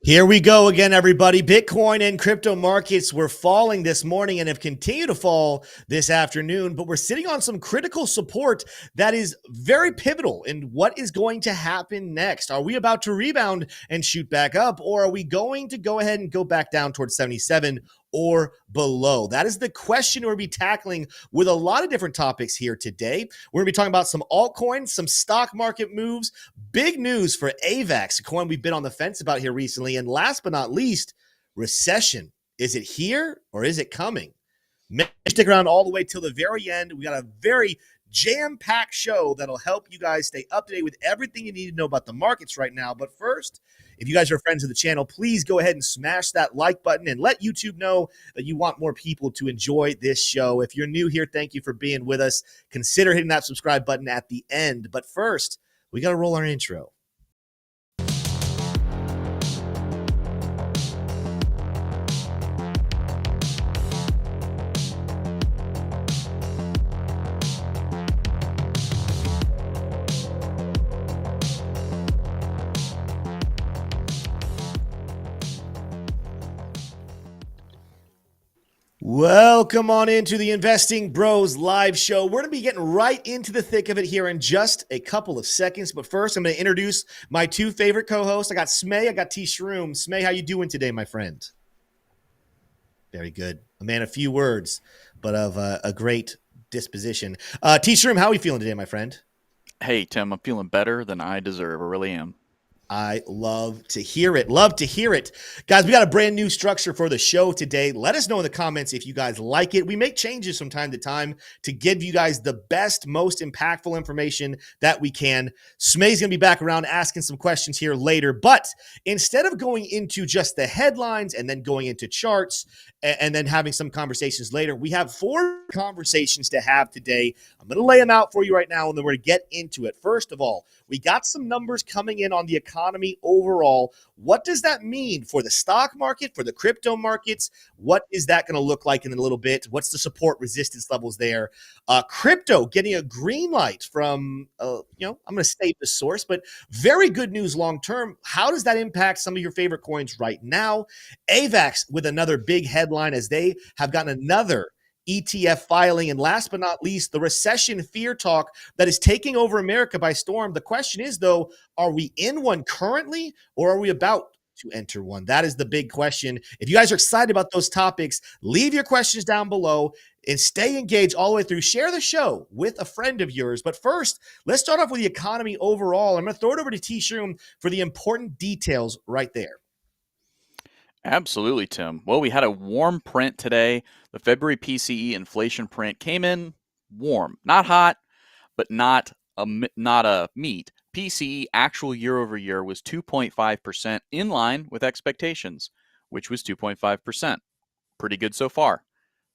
Here we go again, everybody. Bitcoin and crypto markets were falling this morning and have continued to fall this afternoon, but we're sitting on some critical support that is very pivotal in what is going to happen next. Are we about to rebound and shoot back up, or are we going to go ahead and go back down towards 77 or below? That is the question we'll be tackling with a lot of different topics here today. We're going to be talking about some altcoins, some stock market moves, big news for AVAX, a coin we've been on the fence about here recently, and last but not least, recession. Is it here or is it coming? Stick around all the way till the very end. We got a very jam-packed show that'll help you guys stay up to date with everything you need to know about the markets right now. But first, if you guys are friends of the channel, please go ahead and smash that like button and let YouTube know that you want more people to enjoy this show. If you're new here, thank you for being with us. Consider hitting that subscribe button at the end. But first, we got to roll our intro. Welcome on into the Investing Bros live show. We're going to be getting right into the thick of it here in just a couple of seconds. But first, I'm going to introduce my two favorite co-hosts. I got Smay, I got T. Shroom. Smay, how you doing today, my friend? Very good. A man of few words, but of a great disposition. T. Shroom, how are you feeling today, my friend? Hey, Tim, I'm feeling better than I deserve. I really am. I love to hear it. Love to hear it. Guys, we got a brand new structure for the show today. Let us know in the comments if you guys like it. We make changes from time to time to give you guys the best, most impactful information that we can. Smay's going to be back around asking some questions here later. But instead of going into just the headlines and then going into charts and then having some conversations later, we have 4 conversations to have today. I'm going to lay them out for you right now, and then we're going to get into it. First of all, we got some numbers coming in on the economy overall. What does that mean for the stock market, for the crypto markets? What is that going to look like in a little bit? What's the support resistance levels there? Crypto getting a green light from, I'm going to state the source, but very good news long term. How does that impact some of your favorite coins right now? AVAX with another big headline as they have gotten another ETF filing. And last but not least, the recession fear talk that is taking over America by storm. The question is, though, are we in one currently, or are we about to enter one? That is the big question. If you guys are excited about those topics, leave your questions down below and stay engaged all the way through. Share the show with a friend of yours. But first, let's start off with the economy overall. I'm going to throw it over to T. Shroom for the important details right there. Absolutely, Tim. Well, we had a warm print today. The February PCE inflation print came in warm, not hot, but not a meat. PCE actual year over year was 2.5%, in line with expectations, which was 2.5%. Pretty good so far.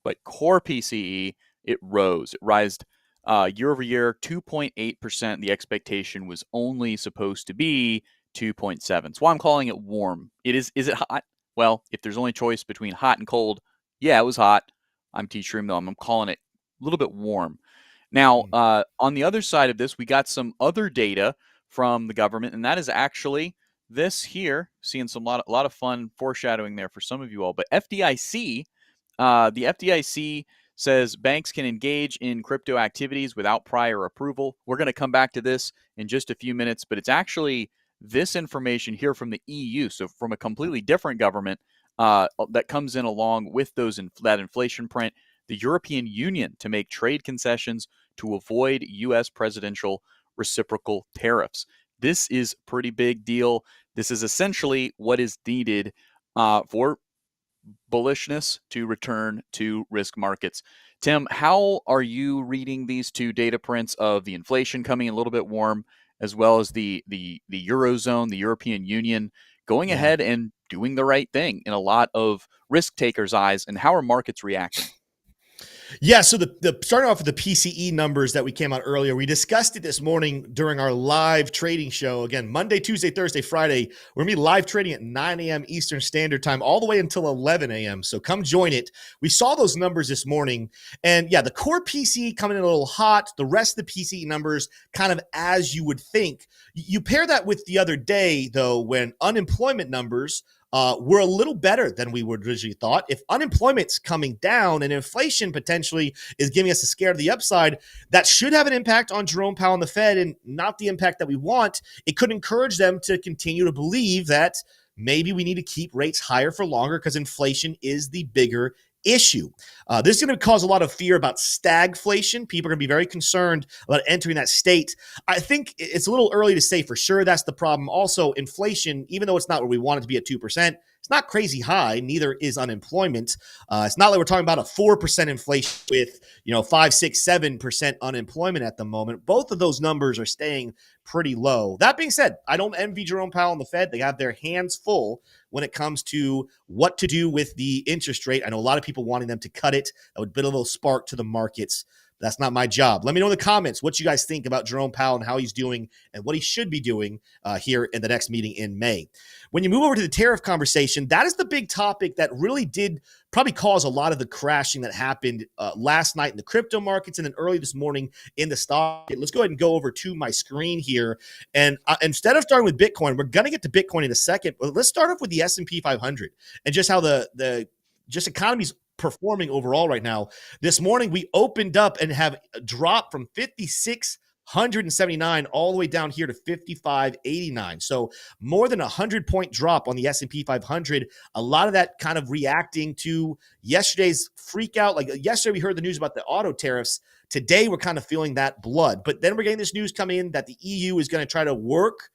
But core PCE, it rose. It rised year over year 2.8%. The expectation was only supposed to be 2.7. So I'm calling it warm. Is it hot? Well, if there's only choice between hot and cold, yeah, it was hot. I'm T. Shroom, though. I'm calling it a little bit warm. Now, on the other side of this, we got some other data from the government, and that is actually this here. Seeing a lot of fun foreshadowing there for some of you all. But FDIC, the FDIC says banks can engage in crypto activities without prior approval. We're going to come back to this in just a few minutes, but it's actually this information here from the EU, so from a completely different government that comes in along with that inflation print, the European Union to make trade concessions to avoid U.S. presidential reciprocal tariffs. This is a pretty big deal. This is essentially what is needed for bullishness to return to risk markets. Tim, how are you reading these two data prints of the inflation coming in a little bit warm, as well as the Eurozone, the European Union, going ahead and doing the right thing in a lot of risk takers' eyes, and how are markets reacting? Yeah, so the starting off with the PCE numbers that we came out earlier, we discussed it this morning during our live trading show. Again, Monday, Tuesday, Thursday, Friday, we're going to be live trading at 9 a.m. Eastern Standard Time all the way until 11 a.m. So come join it. We saw those numbers this morning. And yeah, the core PCE coming in a little hot. The rest of the PCE numbers kind of as you would think. You pair that with the other day, though, when unemployment numbers we're a little better than we would originally thought. If unemployment's coming down and inflation potentially is giving us a scare to the upside, that should have an impact on Jerome Powell and the Fed, and not the impact that we want. It could encourage them to continue to believe that maybe we need to keep rates higher for longer because inflation is the bigger issue. This is going to cause a lot of fear about stagflation. People are going to be very concerned about entering that state. I think it's a little early to say for sure that's the problem. Also, inflation, even though it's not where we want it to be at 2%, it's not crazy high. Neither is unemployment. It's not like we're talking about a 4% inflation with 5, 6, 7% unemployment at the moment. Both of those numbers are staying pretty low. That being said, I don't envy Jerome Powell and the Fed. They have their hands full when it comes to what to do with the interest rate. I know a lot of people wanting them to cut it. That would put a little spark to the markets. That's not my job. Let me know in the comments what you guys think about Jerome Powell and how he's doing and what he should be doing here in the next meeting in May. When you move over to the tariff conversation, that is the big topic that really did probably cause a lot of the crashing that happened last night in the crypto markets and then early this morning in the stock market. Let's go ahead and go over to my screen here. And instead of starting with Bitcoin, we're going to get to Bitcoin in a second, but let's start off with the S&P 500 and just how the economy's performing overall right now. This morning, we opened up and have dropped from 5,679 all the way down here to 5,589. So more than 100-point drop on the S&P 500. A lot of that kind of reacting to yesterday's freak out. Like yesterday, we heard the news about the auto tariffs. Today, we're kind of feeling that blood. But then we're getting this news coming in that the EU is going to try to work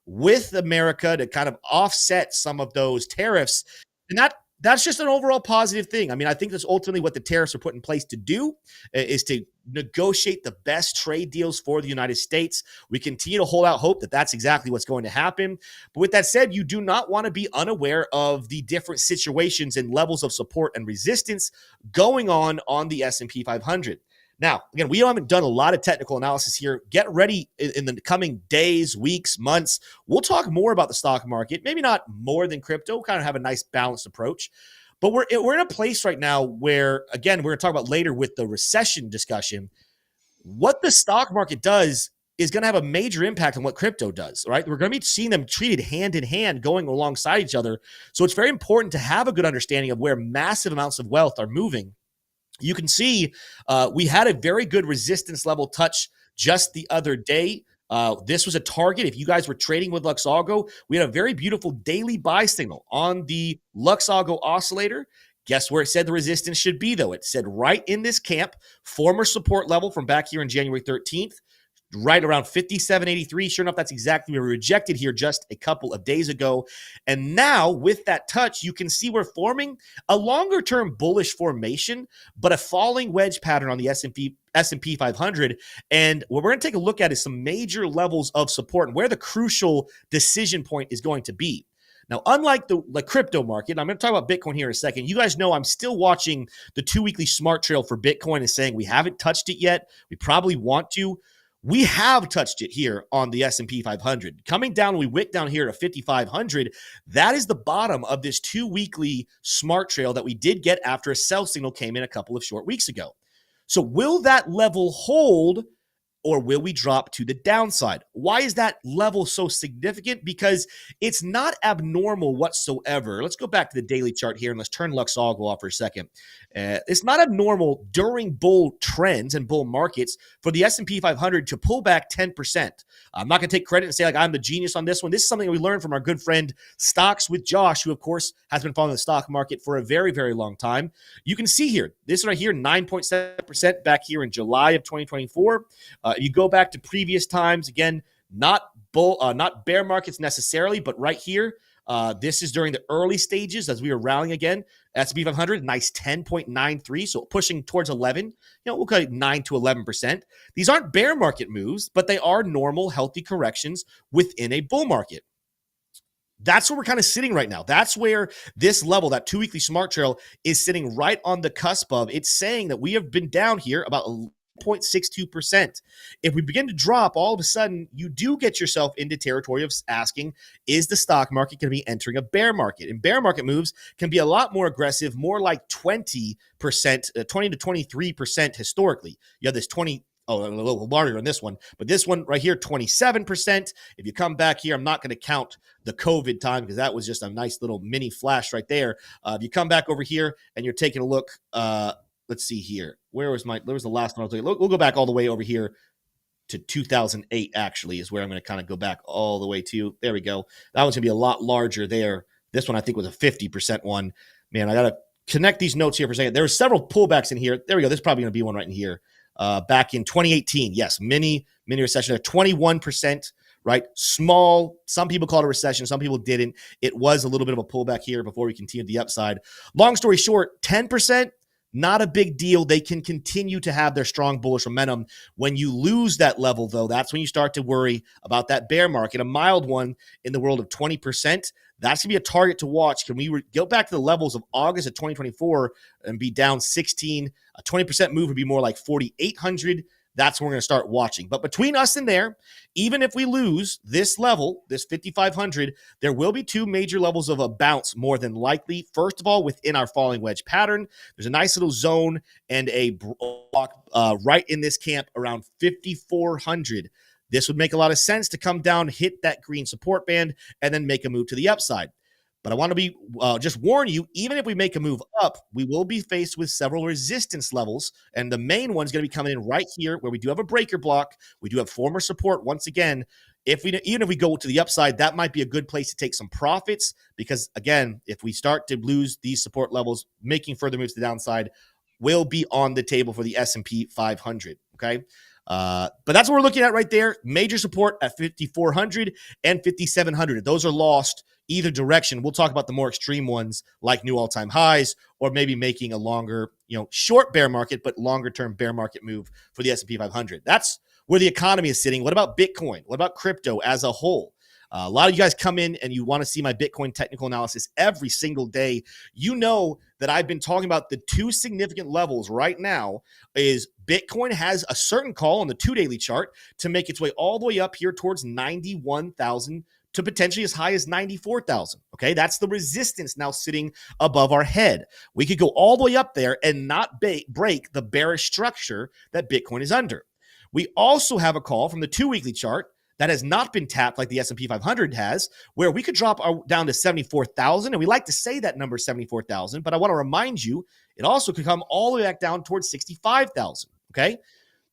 with America to kind of offset some of those tariffs. And that's just an overall positive thing. I mean, I think that's ultimately what the tariffs are put in place to do, is to negotiate the best trade deals for the United States. We continue to hold out hope that that's exactly what's going to happen. But with that said, you do not want to be unaware of the different situations and levels of support and resistance going on the S&P 500. Now, again, we haven't done a lot of technical analysis here. Get ready in the coming days, weeks, months. We'll talk more about the stock market, maybe not more than crypto. We'll kind of have a nice balanced approach. But we're in a place right now where, again, we're going to talk about later with the recession discussion. What the stock market does is going to have a major impact on what crypto does, right? We're going to be seeing them treated hand in hand, going alongside each other. So it's very important to have a good understanding of where massive amounts of wealth are moving. You can see we had a very good resistance level touch just the other day. This was a target. If you guys were trading with Luxalgo, we had a very beautiful daily buy signal on the Luxalgo oscillator. Guess where it said the resistance should be, though? It said right in this camp, former support level from back here on January 13th. Right around 57.83. Sure enough, that's exactly where we rejected here just a couple of days ago. And now with that touch, you can see we're forming a longer term bullish formation, but a falling wedge pattern on the S&P 500. And what we're going to take a look at is some major levels of support and where the crucial decision point is going to be. Now, unlike the crypto market, I'm going to talk about Bitcoin here in a second. You guys know I'm still watching the 2-weekly smart trail for Bitcoin and saying we haven't touched it yet. We probably want to. We have touched it here on the S&P 500. Coming down, we wick down here to 5,500. That is the bottom of this 2-weekly smart trail that we did get after a sell signal came in a couple of short weeks ago. So will that level hold, or will we drop to the downside? Why is that level so significant? Because it's not abnormal whatsoever. Let's go back to the daily chart here and let's turn Luxalgo off for a second. It's not abnormal during bull trends and bull markets for the S&P 500 to pull back 10%. I'm not going to take credit and say like I'm the genius on this one. This is something we learned from our good friend Stocks with Josh, who of course has been following the stock market for a very, very long time. You can see here, this right here, 9.7% back here in July of 2024. You go back to previous times, again, not bear markets necessarily, but right here, this is during the early stages as we were rallying again. S&P 500, nice 10.93, so pushing towards 11. We'll call it 9 to 11%. These aren't bear market moves, but they are normal, healthy corrections within a bull market. That's where we're kind of sitting right now. That's where this level, that 2-weekly smart trail, is sitting right on the cusp of. It's saying that we have been down here about 0.62%. If we begin to drop, all of a sudden, you do get yourself into territory of asking, is the stock market going to be entering a bear market? And bear market moves can be a lot more aggressive, more like 20%, 20 to 23% historically. You have this 20 Oh, a little larger on this one, but this one right here, 27%. If you come back here, I'm not going to count the COVID time because that was just a nice little mini flash right there. If you come back over here and you're taking a look, let's see here. Where was the last one I was looking? We'll go back all the way over here to 2008, actually, is where I'm going to kind of go back all the way to. There we go. That one's going to be a lot larger there. This one, I think, was a 50% one. Man, I got to connect these notes here for a second. There were several pullbacks in here. There we go. This is probably going to be one right in here. Back in 2018, yes, mini recession, 21%, right? Small. Some people called it a recession. Some people didn't. It was a little bit of a pullback here before we continued the upside. Long story short, 10%. Not a big deal. They can continue to have their strong bullish momentum. When you lose that level, though, that's when you start to worry about that bear market. A mild one in the world of 20%. That's going to be a target to watch. Can we go back to the levels of August of 2024 and be down 16? A 20% move would be more like 4,800. That's when we're going to start watching. But between us and there, even if we lose this level, this 5,500, there will be two major levels of a bounce more than likely. First of all, within our falling wedge pattern, there's a nice little zone and a block right in this camp around 5,400. This would make a lot of sense to come down, hit that green support band, and then make a move to the upside. But I want to be just warn you, even if we make a move up, we will be faced with several resistance levels. And the main one is going to be coming in right here where we do have a breaker block. We do have former support. Once again, even if we go to the upside, that might be a good place to take some profits because, again, if we start to lose these support levels, making further moves to the downside will be on the table for the S&P 500, okay? But that's what we're looking at right there. Major support at 5,400 and 5,700. Those are lost either direction. We'll talk about the more extreme ones like new all-time highs or maybe making a longer, short bear market, but longer term bear market move for the S&P 500. That's where the economy is sitting. What about Bitcoin? What about crypto as a whole? A lot of you guys come in and you want to see my Bitcoin technical analysis every single day. You know that I've been talking about the two significant levels right now is Bitcoin has a certain call on the 2 daily chart to make its way all the way up here towards 91,000 to potentially as high as 94,000. Okay, that's the resistance now sitting above our head. We could go all the way up there and not break the bearish structure that Bitcoin is under. We also have a call from the 2 weekly chart that has not been tapped like the S&P 500 has, where we could drop down to 74,000. And we like to say that number 74,000, but I want to remind you, it also could come all the way back down towards 65,000, okay?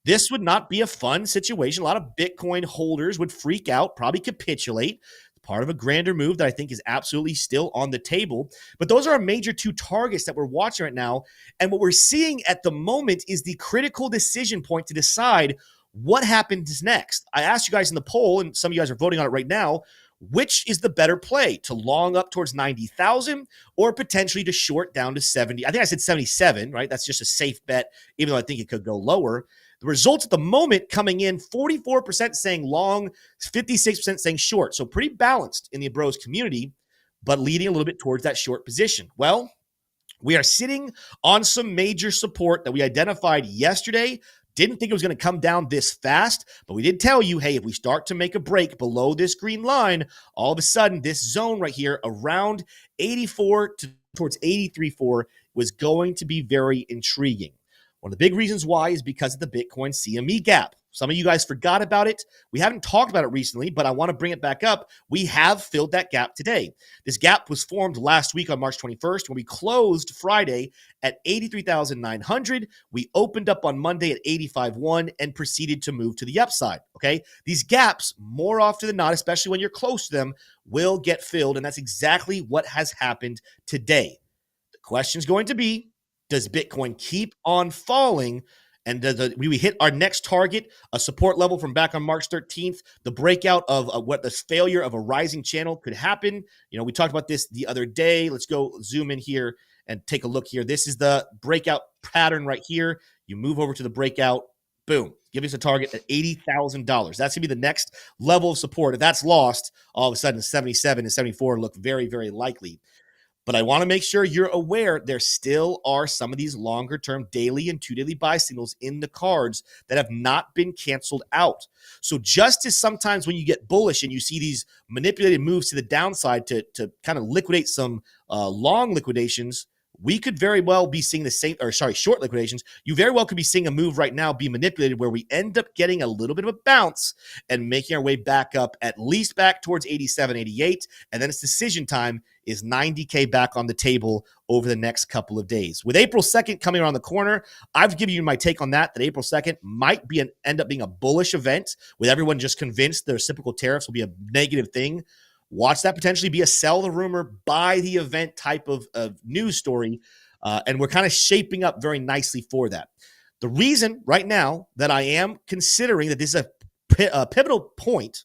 This would not be a fun situation. A lot of Bitcoin holders would freak out, probably capitulate. Part of a grander move that I think is absolutely still on the table. But those are our major two targets that we're watching right now. And what we're seeing at the moment is the critical decision point to decide what happens next. I asked you guys in the poll, and some of you guys are voting on it right now, which is the better play, to long up towards 90,000 or potentially to short down to 70? I think I said 77, right? That's just a safe bet, even though I think it could go lower. The results at the moment coming in, 44% saying long, 56% saying short. So pretty balanced in the bros community, but leading a little bit towards that short position. Well, we are sitting on some major support that we identified yesterday. Didn't think it was going to come down this fast, but we did tell you, hey, if we start to make a break below this green line, all of a sudden this zone right here around 84 to towards 83.4 was going to be very intriguing. One of the big reasons why is because of the Bitcoin CME gap. Some of you guys forgot about it. We haven't talked about it recently, but I want to bring it back up. We have filled that gap today. This gap was formed last week on March 21st when we closed Friday at 83,900. We opened up on Monday at 85.1 and proceeded to move to the upside, okay? These gaps, more often than not, especially when you're close to them, will get filled, and that's exactly what has happened today. The question is going to be, does Bitcoin keep on falling? And we hit our next target, a support level from back on March 13th, the breakout of what the failure of a rising channel could happen. We talked about this the other day. Let's go zoom in here and take a look here. This is the breakout pattern right here. You move over to the breakout, boom, give us a target at $80,000. That's going to be the next level of support. If that's lost, all of a sudden 77 and 74 look very, very likely. But I want to make sure you're aware there still are some of these longer-term daily and 2 daily buy signals in the cards that have not been canceled out. So just as sometimes when you get bullish and you see these manipulated moves to the downside to kind of liquidate some long liquidations, we could very well be seeing the same, or sorry, short liquidations. You very well could be seeing a move right now be manipulated where we end up getting a little bit of a bounce and making our way back up, at least back towards 87, 88. And then it's decision time. Is 90K back on the table over the next couple of days? With April 2nd coming around the corner, I've given you my take on that April 2nd might end up being a bullish event with everyone just convinced the reciprocal tariffs will be a negative thing. Watch that potentially be a sell the rumor, buy the event type of news story. And we're kind of shaping up very nicely for that. The reason right now that I am considering that this is a pivotal point,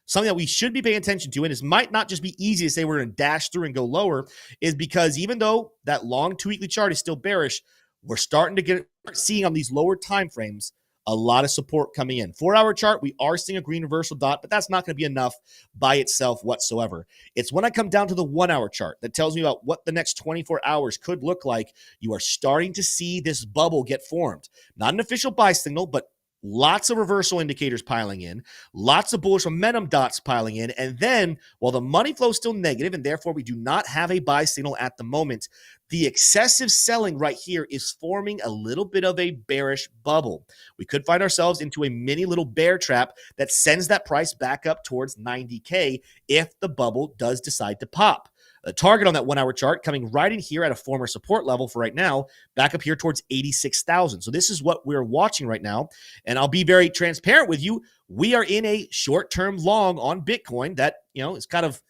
something that we should be paying attention to, and this might not just be easy to say we're going to dash through and go lower, is because even though that long 2-weekly chart is still bearish, we're starting to get seeing on these lower time frames a lot of support coming in. 4-hour chart, we are seeing a green reversal dot, but that's not going to be enough by itself whatsoever. It's when I come down to the 1-hour chart that tells me about what the next 24 hours could look like. You are starting to see this bubble get formed. Not an official buy signal, but lots of reversal indicators piling in, lots of bullish momentum dots piling in. And then while the money flow is still negative and therefore we do not have a buy signal at the moment, the excessive selling right here is forming a little bit of a bearish bubble. We could find ourselves into a mini little bear trap that sends that price back up towards 90K if the bubble does decide to pop. The target on that 1-hour chart coming right in here at a former support level for right now, back up here towards 86,000. So this is what we're watching right now. And I'll be very transparent with you. We are in a short-term long on Bitcoin that, is kind of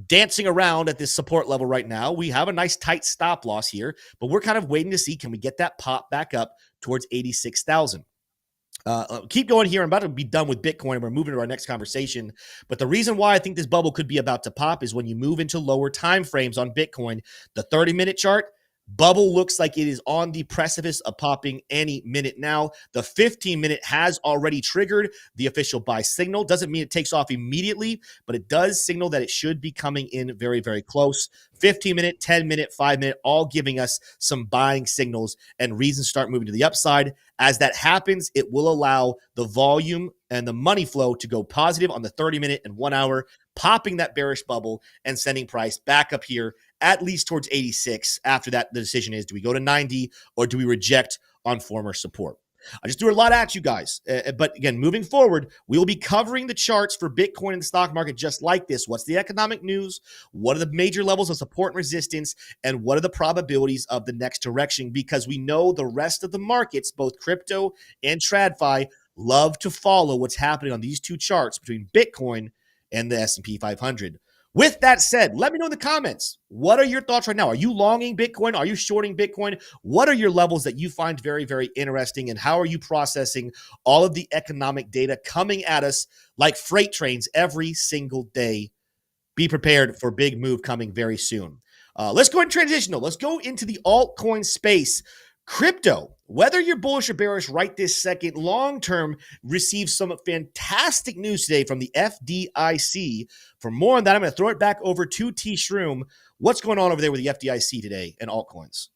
dancing around at this support level right now. We have a nice tight stop loss here, but we're kind of waiting to see, can we get that pop back up towards 86,000? Keep going here. I'm about to be done with Bitcoin and we're moving to our next conversation. But the reason why I think this bubble could be about to pop is when you move into lower time frames on Bitcoin. The 30-minute chart, bubble looks like it is on the precipice of popping any minute now. The 15-minute has already triggered the official buy signal. Doesn't mean it takes off immediately, but it does signal that it should be coming in very, very close. 15-minute, 10-minute, 5-minute, all giving us some buying signals and reasons to start moving to the upside. As that happens, it will allow the volume and the money flow to go positive on the 30-minute and 1 hour, popping that bearish bubble and sending price back up here at least towards 86. After that, the decision is, do we go to 90 or do we reject on former support? I just threw a lot at you guys. But again, moving forward, we will be covering the charts for Bitcoin and the stock market just like this. What's the economic news? What are the major levels of support and resistance? And what are the probabilities of the next direction? Because we know the rest of the markets, both crypto and TradFi, love to follow what's happening on these two charts between Bitcoin and the S&P 500. With that said, let me know in the comments. What are your thoughts right now? Are you longing Bitcoin? Are you shorting Bitcoin? What are your levels that you find very, very interesting? And how are you processing all of the economic data coming at us like freight trains every single day? Be prepared for a big move coming very soon. Let's go ahead and transition though. Let's go into the altcoin space. Crypto, whether you're bullish or bearish right this second, long-term received some fantastic news today from the FDIC. For more on that, I'm going to throw it back over to T. Shroom. What's going on over there with the FDIC today and altcoins?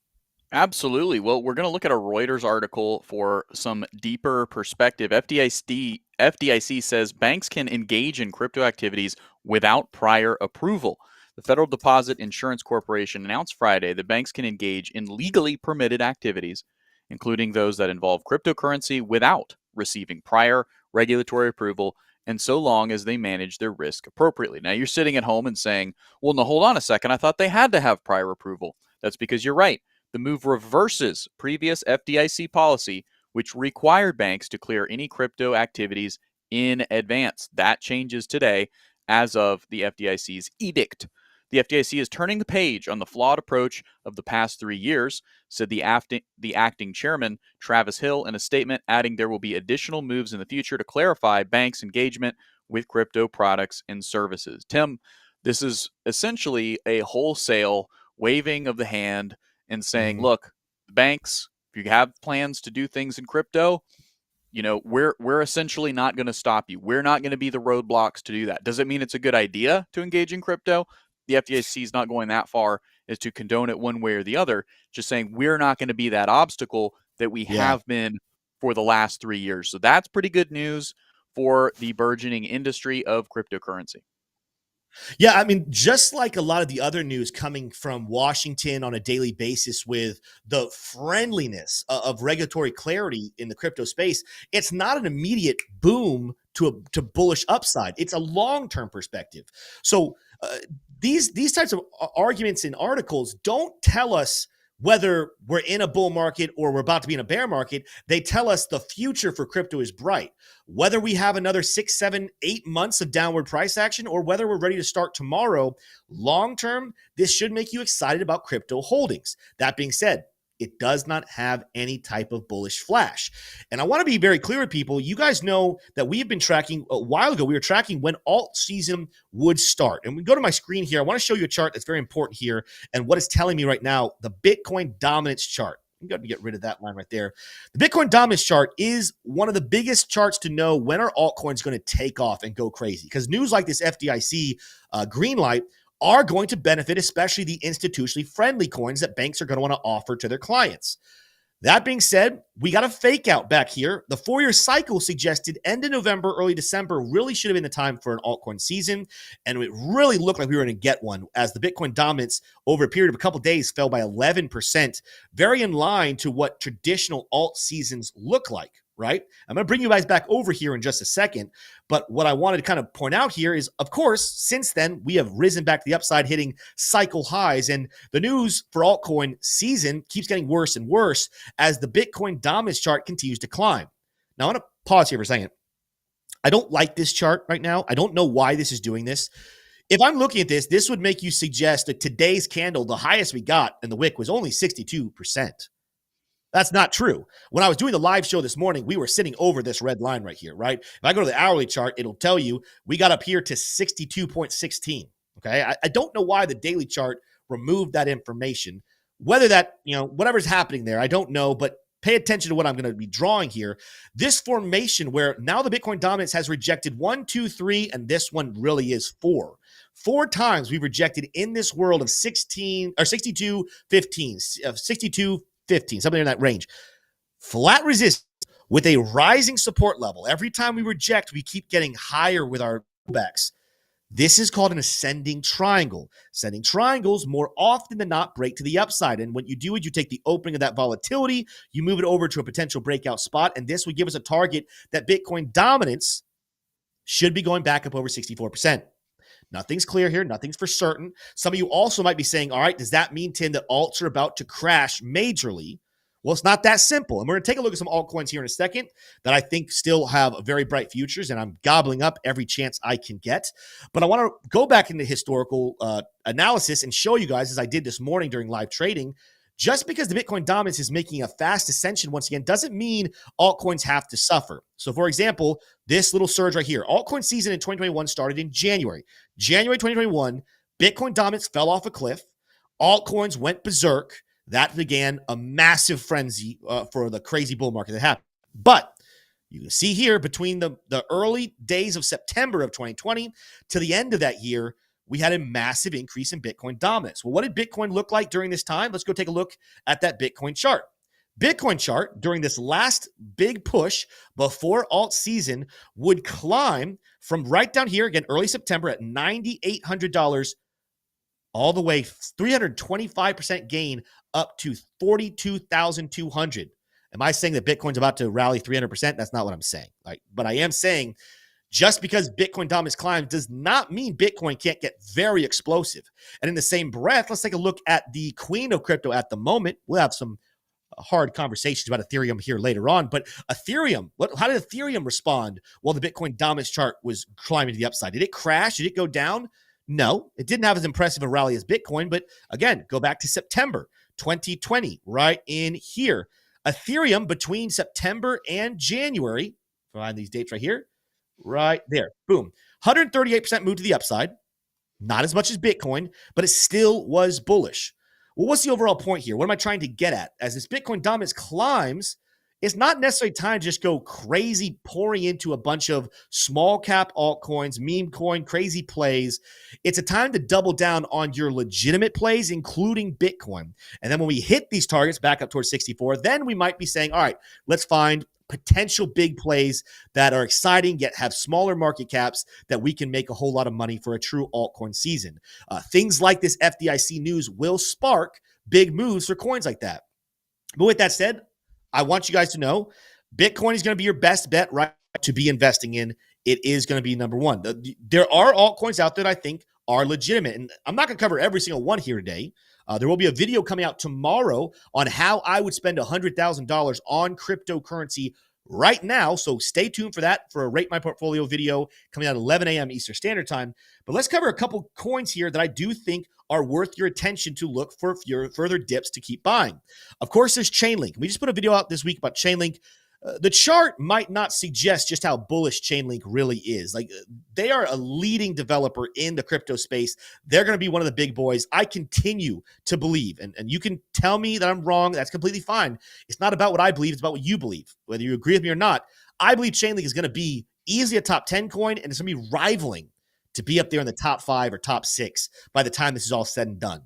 Absolutely. Well, we're going to look at a Reuters article for some deeper perspective. FDIC says banks can engage in crypto activities without prior approval. The Federal Deposit Insurance Corporation announced Friday that banks can engage in legally permitted activities, including those that involve cryptocurrency, without receiving prior regulatory approval, and so long as they manage their risk appropriately. Now, you're sitting at home and saying, well, no, hold on a second. I thought they had to have prior approval. That's because you're right. The move reverses previous FDIC policy, which required banks to clear any crypto activities in advance. That changes today as of the FDIC's edict. The FDIC is turning the page on the flawed approach of the past 3 years, said the acting chairman, Travis Hill, in a statement, adding there will be additional moves in the future to clarify banks' engagement with crypto products and services. Tim, this is essentially a wholesale waving of the hand and saying, look, banks, if you have plans to do things in crypto, we're essentially not going to stop you. We're not going to be the roadblocks to do that. Does it mean it's a good idea to engage in crypto? The FDIC is not going that far as to condone it one way or the other, just saying we're not going to be that obstacle that we have been for the last 3 years. So that's pretty good news for the burgeoning industry of cryptocurrency. Yeah, I mean, just like a lot of the other news coming from Washington on a daily basis with the friendliness of regulatory clarity in the crypto space, it's not an immediate boom to bullish upside. It's a long-term perspective. So these types of arguments and articles don't tell us whether we're in a bull market or we're about to be in a bear market. They tell us the future for crypto is bright. Whether we have another 6, 7, 8 months of downward price action or whether we're ready to start tomorrow, long term, this should make you excited about crypto holdings. That being said, it does not have any type of bullish flash. And I want to be very clear with people. You guys know that we have been tracking a while ago. We were tracking when alt season would start. And we go to my screen here. I want to show you a chart that's very important here and what it's telling me right now, the Bitcoin dominance chart. I'm going to get rid of that line right there. The Bitcoin dominance chart is one of the biggest charts to know when are altcoins going to take off and go crazy. Because news like this FDIC green light are going to benefit, especially the institutionally friendly coins that banks are going to want to offer to their clients. That being said, we got a fake out back here. The 4-year cycle suggested end of November, early December really should have been the time for an altcoin season. And it really looked like we were going to get one as the Bitcoin dominance over a period of a couple of days fell by 11%, very in line to what traditional alt seasons look like. Right? I'm going to bring you guys back over here in just a second. But what I wanted to kind of point out here is, of course, since then, we have risen back to the upside, hitting cycle highs. And the news for altcoin season keeps getting worse and worse as the Bitcoin dominance chart continues to climb. Now, I want to pause here for a second. I don't like this chart right now. I don't know why this is doing this. If I'm looking at this, this would make you suggest that today's candle, the highest we got in the wick was only 62%. That's not true. When I was doing the live show this morning, we were sitting over this red line right here, right? If I go to the hourly chart, it'll tell you we got up here to 62.16. Okay. I don't know why the daily chart removed that information. Whether that, whatever's happening there, I don't know, but pay attention to what I'm going to be drawing here. This formation where now the Bitcoin dominance has rejected 1, 2, 3, and this one really is 4. 4 times we've rejected in this world of 16 or 62, 15, of 62, 15, something in that range. Flat resistance with a rising support level. Every time we reject, we keep getting higher with our pullbacks. This is called an ascending triangle. Ascending triangles more often than not break to the upside. And what you do is you take the opening of that volatility, you move it over to a potential breakout spot, and this would give us a target that Bitcoin dominance should be going back up over 64%. Nothing's clear here. Nothing's for certain. Some of you also might be saying, all right, does that mean, Tim, that alts are about to crash majorly? Well, it's not that simple. And we're going to take a look at some altcoins here in a second that I think still have very bright futures, and I'm gobbling up every chance I can get. But I want to go back into historical analysis and show you guys, as I did this morning during live trading, just because the Bitcoin dominance is making a fast ascension once again doesn't mean altcoins have to suffer. So, for example, this little surge right here, altcoin season in 2021 started in January. January 2021, Bitcoin dominance fell off a cliff. Altcoins went berserk. That began a massive frenzy for the crazy bull market that happened. But you can see here between the early days of September of 2020 to the end of that year, we had a massive increase in Bitcoin dominance. Well, what did Bitcoin look like during this time? Let's go take a look at that Bitcoin chart. Bitcoin chart during this last big push before alt season would climb from right down here, again, early September at $9,800, all the way 325% gain up to 42,200. Am I saying that Bitcoin's about to rally 300%? That's not what I'm saying. But I am saying just because Bitcoin dominance climbs does not mean Bitcoin can't get very explosive. And in the same breath, let's take a look at the queen of crypto at the moment. We'll have some hard conversations about Ethereum here later on. But Ethereum, how did Ethereum respond while the Bitcoin dominance chart was climbing to the upside? Did it crash? Did it go down? No, it didn't have as impressive a rally as Bitcoin. But again, go back to September 2020, right in here. Ethereum between September and January, find these dates right here, right there, boom, 138% moved to the upside. Not as much as Bitcoin, but it still was bullish. Well, what's the overall point here? What am I trying to get at? As this Bitcoin dominance climbs, it's not necessarily time to just go crazy pouring into a bunch of small cap altcoins, meme coin, crazy plays. It's a time to double down on your legitimate plays, including Bitcoin. And then when we hit these targets back up towards 64, then we might be saying, all right, let's find potential big plays that are exciting, yet have smaller market caps that we can make a whole lot of money for a true altcoin season. Things like this FDIC news will spark big moves for coins like that. But with that said, I want you guys to know Bitcoin is going to be your best bet right to be investing in. It is going to be number one. There are altcoins out there that I think are legitimate. And I'm not going to cover every single one here today. There will be a video coming out tomorrow on how I would spend $100,000 on cryptocurrency right now. So stay tuned for that, for a Rate My Portfolio video coming out at 11 a.m. Eastern Standard Time. But let's cover a couple coins here that I do think are worth your attention to look for further dips to keep buying. Of course, there's Chainlink. We just put a video out this week about Chainlink. The chart might not suggest just how bullish Chainlink really is. Like, they are a leading developer in the crypto space. They're going to be one of the big boys. I continue to believe, and you can tell me that I'm wrong. That's completely fine. It's not about what I believe. It's about what you believe. Whether you agree with me or not, I believe Chainlink is going to be easily a top 10 coin, and it's going to be rivaling to be up there in the top 5 or top 6 by the time this is all said and done.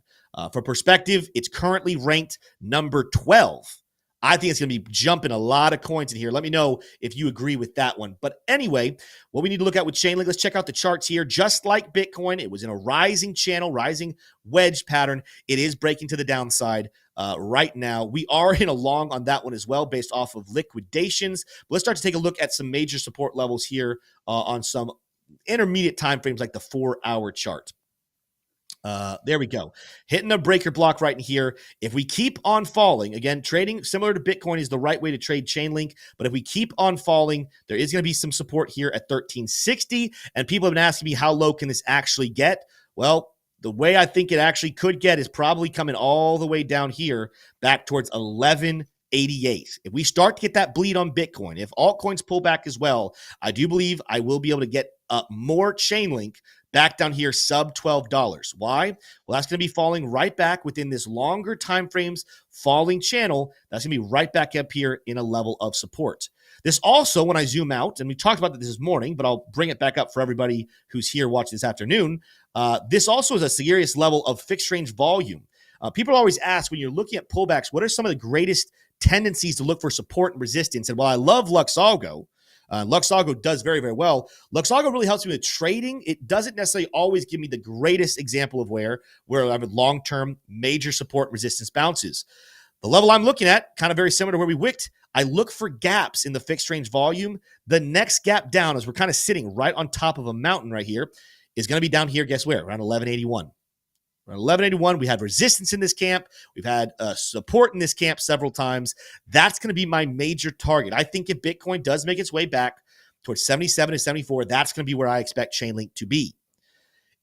For perspective, it's currently ranked number 12. I think it's going to be jumping a lot of coins in here. Let me know if you agree with that one. But anyway, what we need to look at with Chainlink, let's check out the charts here. Just like Bitcoin, it was in a rising channel, rising wedge pattern. It is breaking to the downside right now. We are in a long on that one as well based off of liquidations. But let's start to take a look at some major support levels here on some intermediate time frames like the 4-hour chart. There we go. Hitting a breaker block right in here. If we keep on falling, again, trading similar to Bitcoin is the right way to trade Chainlink. But if we keep on falling, there is going to be some support here at 1360. And people have been asking me, how low can this actually get? Well, the way I think it actually could get is probably coming all the way down here back towards 1188. If we start to get that bleed on Bitcoin, if altcoins pull back as well, I do believe I will be able to get more Chainlink back down here sub $12. Why? Well, that's going to be falling right back within this longer time frames falling channel. That's going to be right back up here in a level of support. This also, when I zoom out, and we talked about this morning, but I'll bring it back up for everybody who's here watching this afternoon. This also is a serious level of fixed range volume. People always ask, when you're looking at pullbacks, what are some of the greatest tendencies to look for support and resistance? And while I love Luxalgo, Luxalgo does very, very well. Luxalgo really helps me with trading. It doesn't necessarily always give me the greatest example of where I have long-term major support resistance bounces. The level I'm looking at, kind of very similar to where we wicked, I look for gaps in the fixed range volume. The next gap down, as we're kind of sitting right on top of a mountain right here, is going to be down here, guess where? Around 1181. Around 1181, we had resistance in this camp. We've had support in this camp several times. That's going to be my major target. I think if Bitcoin does make its way back towards 77 and 74, that's going to be where I expect Chainlink to be.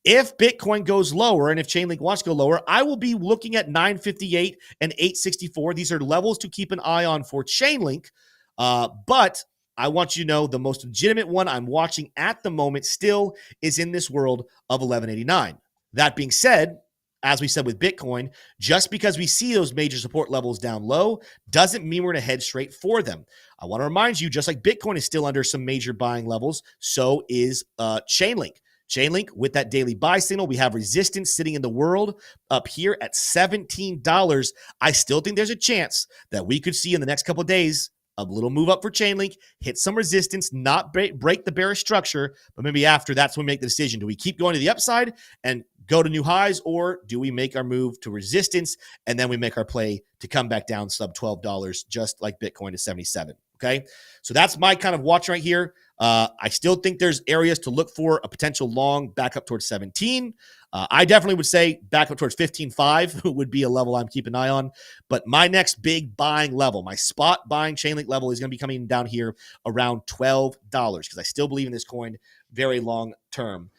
If Bitcoin goes lower and if Chainlink wants to go lower, I will be looking at 958 and 864. These are levels to keep an eye on for Chainlink. But I want you to know the most legitimate one I'm watching at the moment still is in this world of 1189. That being said, as we said with Bitcoin, just because we see those major support levels down low doesn't mean we're going to head straight for them. I want to remind you, just like Bitcoin is still under some major buying levels, so is Chainlink. Chainlink, with that daily buy signal, we have resistance sitting in the world up here at $17. I still think there's a chance that we could see in the next couple of days a little move up for Chainlink, hit some resistance, not break the bearish structure, but maybe after that's when we make the decision. Do we keep going to the upside and go to new highs, or do we make our move to resistance and then we make our play to come back down sub $12, just like Bitcoin to 77? Okay, so that's my kind of watch right here. I still think there's areas to look for a potential long back up towards 17. I definitely would say back up towards 15.5 would be a level I'm keeping an eye on. But my next big buying level, my spot buying Chainlink level, is going to be coming down here around $12 because I still believe in this coin very long term.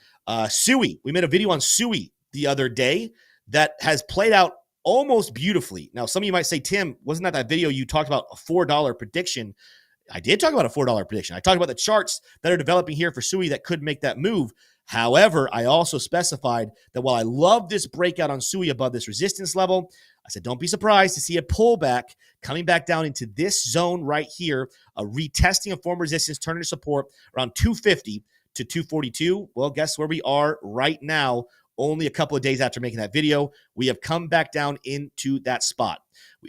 SUI, we made a video on SUI the other day that has played out almost beautifully. Now, some of you might say, Tim, wasn't that video you talked about a $4 prediction? I did talk about a $4 prediction. I talked about the charts that are developing here for SUI that could make that move. However, I also specified that while I love this breakout on SUI above this resistance level, I said, don't be surprised to see a pullback coming back down into this zone right here, a retesting of former resistance, turning to support around 250 to 242. Well, guess where we are right now only a couple of days after making that video, we have come back down into that spot.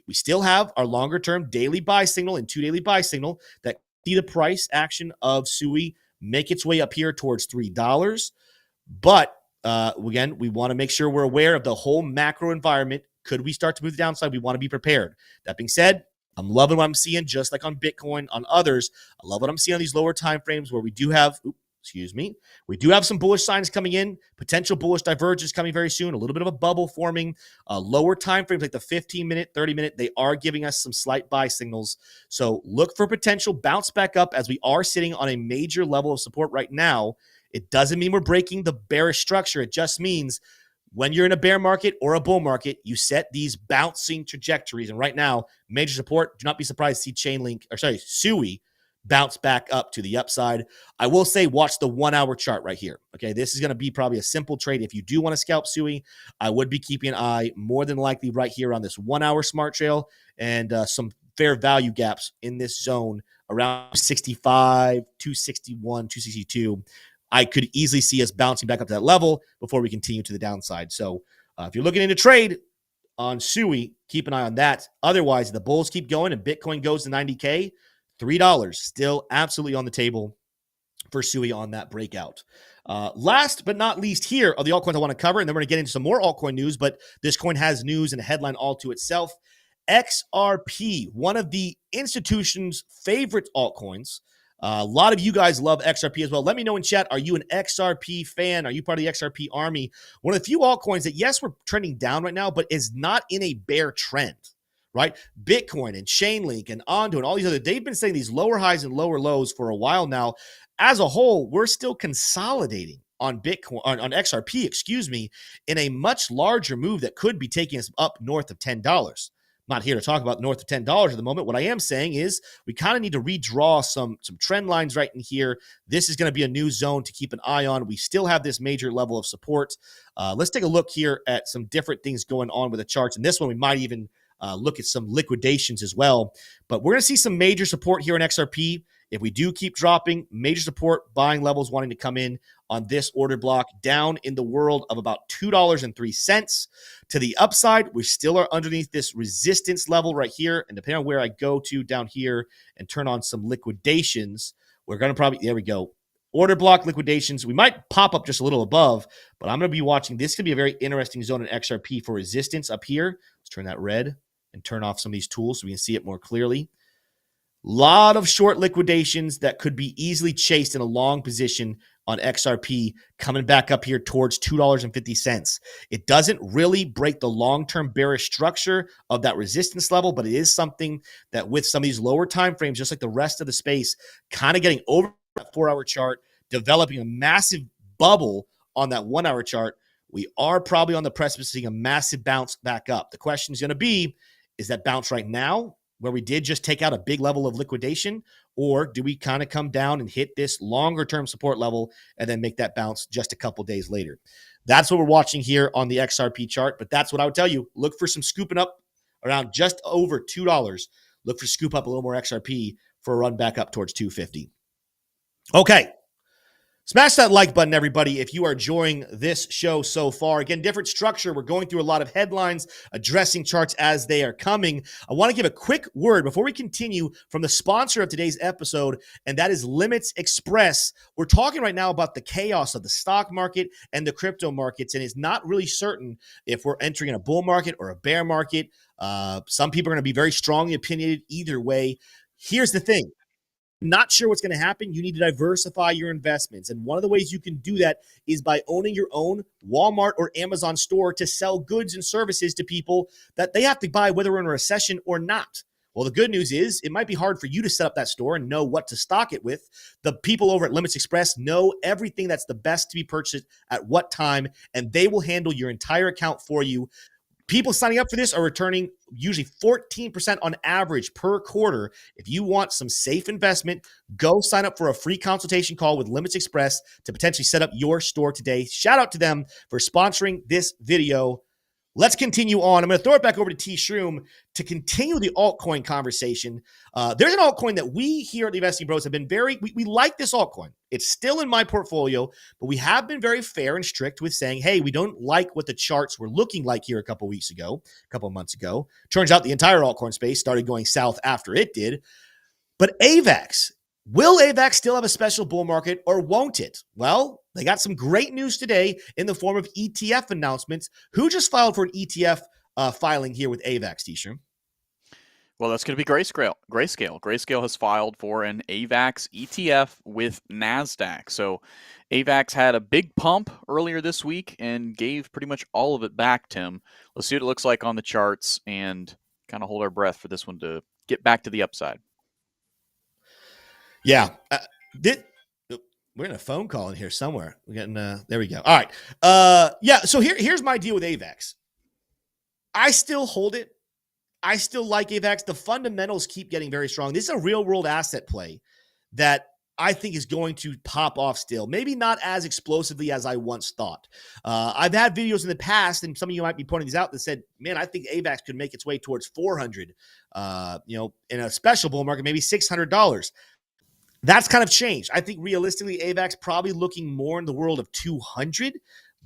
We still have our longer term daily buy signal and 2 daily buy signal that see the price action of SUI make its way up here towards $3. But again, we want to make sure we're aware of the whole macro environment. Could we start to move the downside? We want to be prepared. That being said, I'm loving what I'm seeing, just like on Bitcoin, on others. I love what I'm seeing on these lower time frames where we do have, we do have some bullish signs coming in, potential bullish divergence coming very soon, a little bit of a bubble forming. Lower time frames like the 15-minute, 30-minute, they are giving us some slight buy signals. So look for potential bounce back up as we are sitting on a major level of support right now. It doesn't mean we're breaking the bearish structure. It just means when you're in a bear market or a bull market, you set these bouncing trajectories. And right now, major support, do not be surprised to see SUI bounce back up to the upside. I will say, watch the 1 hour chart right here. Okay, this is going to be probably a simple trade. If you do want to scalp SUI, I would be keeping an eye more than likely right here on this 1 hour smart trail and some fair value gaps in this zone around 65, 261, 262. I could easily see us bouncing back up to that level before we continue to the downside. So if you're looking into trade on SUI, keep an eye on that. Otherwise, the bulls keep going and Bitcoin goes to 90K, $3 still absolutely on the table for SUI on that breakout. Last but not least here are the altcoins I want to cover, and then we're going to get into some more altcoin news, but this coin has news and a headline all to itself. XRP, one of the institution's favorite altcoins. A lot of you guys love XRP as well. Let me know in chat, are you an XRP fan? Are you part of the XRP army? One of the few altcoins that, yes, we're trending down right now, but is not in a bear trend, right? Bitcoin and Chainlink and Ondo and all these other, they've been saying these lower highs and lower lows for a while now. As a whole, we're still consolidating on Bitcoin, on XRP, in a much larger move that could be taking us up north of $10. I'm not here to talk about north of $10 at the moment. What I am saying is we kind of need to redraw some trend lines right in here. This is going to be a new zone to keep an eye on. We still have this major level of support. Let's take a look here at some different things going on with the charts. And this one, we might even look at some liquidations as well. But we're going to see some major support here in XRP. If we do keep dropping, major support, buying levels wanting to come in on this order block down in the world of about $2.03. To the upside, we still are underneath this resistance level right here. And depending on where I go to down here and turn on some liquidations, we're going to probably, there we go. Order block liquidations. We might pop up just a little above, but I'm going to be watching. This could be a very interesting zone in XRP for resistance up here. Let's turn that red and turn off some of these tools so we can see it more clearly. Lot of short liquidations that could be easily chased in a long position on XRP coming back up here towards $2.50. It doesn't really break the long-term bearish structure of that resistance level, but it is something that with some of these lower time frames, just like the rest of the space, kind of getting over that 4 hour chart, developing a massive bubble on that 1 hour chart, we are probably on the precipice of seeing a massive bounce back up. The question is going to be, is that bounce right now where we did just take out a big level of liquidation, or do we kind of come down and hit this longer term support level and then make that bounce just a couple days later? That's what we're watching here on the XRP chart, but that's what I would tell you. Look for some scooping up around just over $2. Look for scoop up a little more XRP for a run back up towards 250. Okay. Smash that like button, everybody, if you are enjoying this show so far. Again, different structure. We're going through a lot of headlines, addressing charts as they are coming. I want to give a quick word before we continue from the sponsor of today's episode, and that is Limits Express. We're talking right now about the chaos of the stock market and the crypto markets, and it's not really certain if we're entering in a bull market or a bear market. Some people are going to be very strongly opinionated either way. Here's the thing. Not sure what's going to happen, you need to diversify your investments. And one of the ways you can do that is by owning your own Walmart or Amazon store to sell goods and services to people that they have to buy whether we're in a recession or not. Well, the good news is it might be hard for you to set up that store and know what to stock it with. The people over at Limits Express know everything that's the best to be purchased at what time, and they will handle your entire account for you. People signing up for this are returning usually 14% on average per quarter. If you want some safe investment, go sign up for a free consultation call with Limits Express to potentially set up your store today. Shout out to them for sponsoring this video. Let's continue on. I'm going to throw it back over to T Shroom to continue the altcoin conversation. There's an altcoin that we here at the Investing Bros have been we like this altcoin. It's still in my portfolio, but we have been very fair and strict with saying, hey, we don't like what the charts were looking like here a couple of months ago. Turns out the entire altcoin space started going south after it did. But AVAX, will AVAX still have a special bull market or won't it? Well, they got some great news today in the form of ETF announcements. Who just filed for an ETF filing here with AVAX, T-Shirt? Well, that's going to be Grayscale. Grayscale has filed for an AVAX ETF with NASDAQ. So AVAX had a big pump earlier this week and gave pretty much all of it back, Tim. Let's see what it looks like on the charts and kind of hold our breath for this one to get back to the upside. Yeah. We're in a phone call in here somewhere. We're getting there we go. All right. Yeah, so here's my deal with AVAX. I still hold it. I still like AVAX. The fundamentals keep getting very strong. This is a real-world asset play that I think is going to pop off still. Maybe not as explosively as I once thought. I've had videos in the past, and some of you might be pointing these out, that said, man, I think AVAX could make its way towards 400, in a special bull market, maybe $600. That's kind of changed. I think realistically, AVAX probably looking more in the world of 200.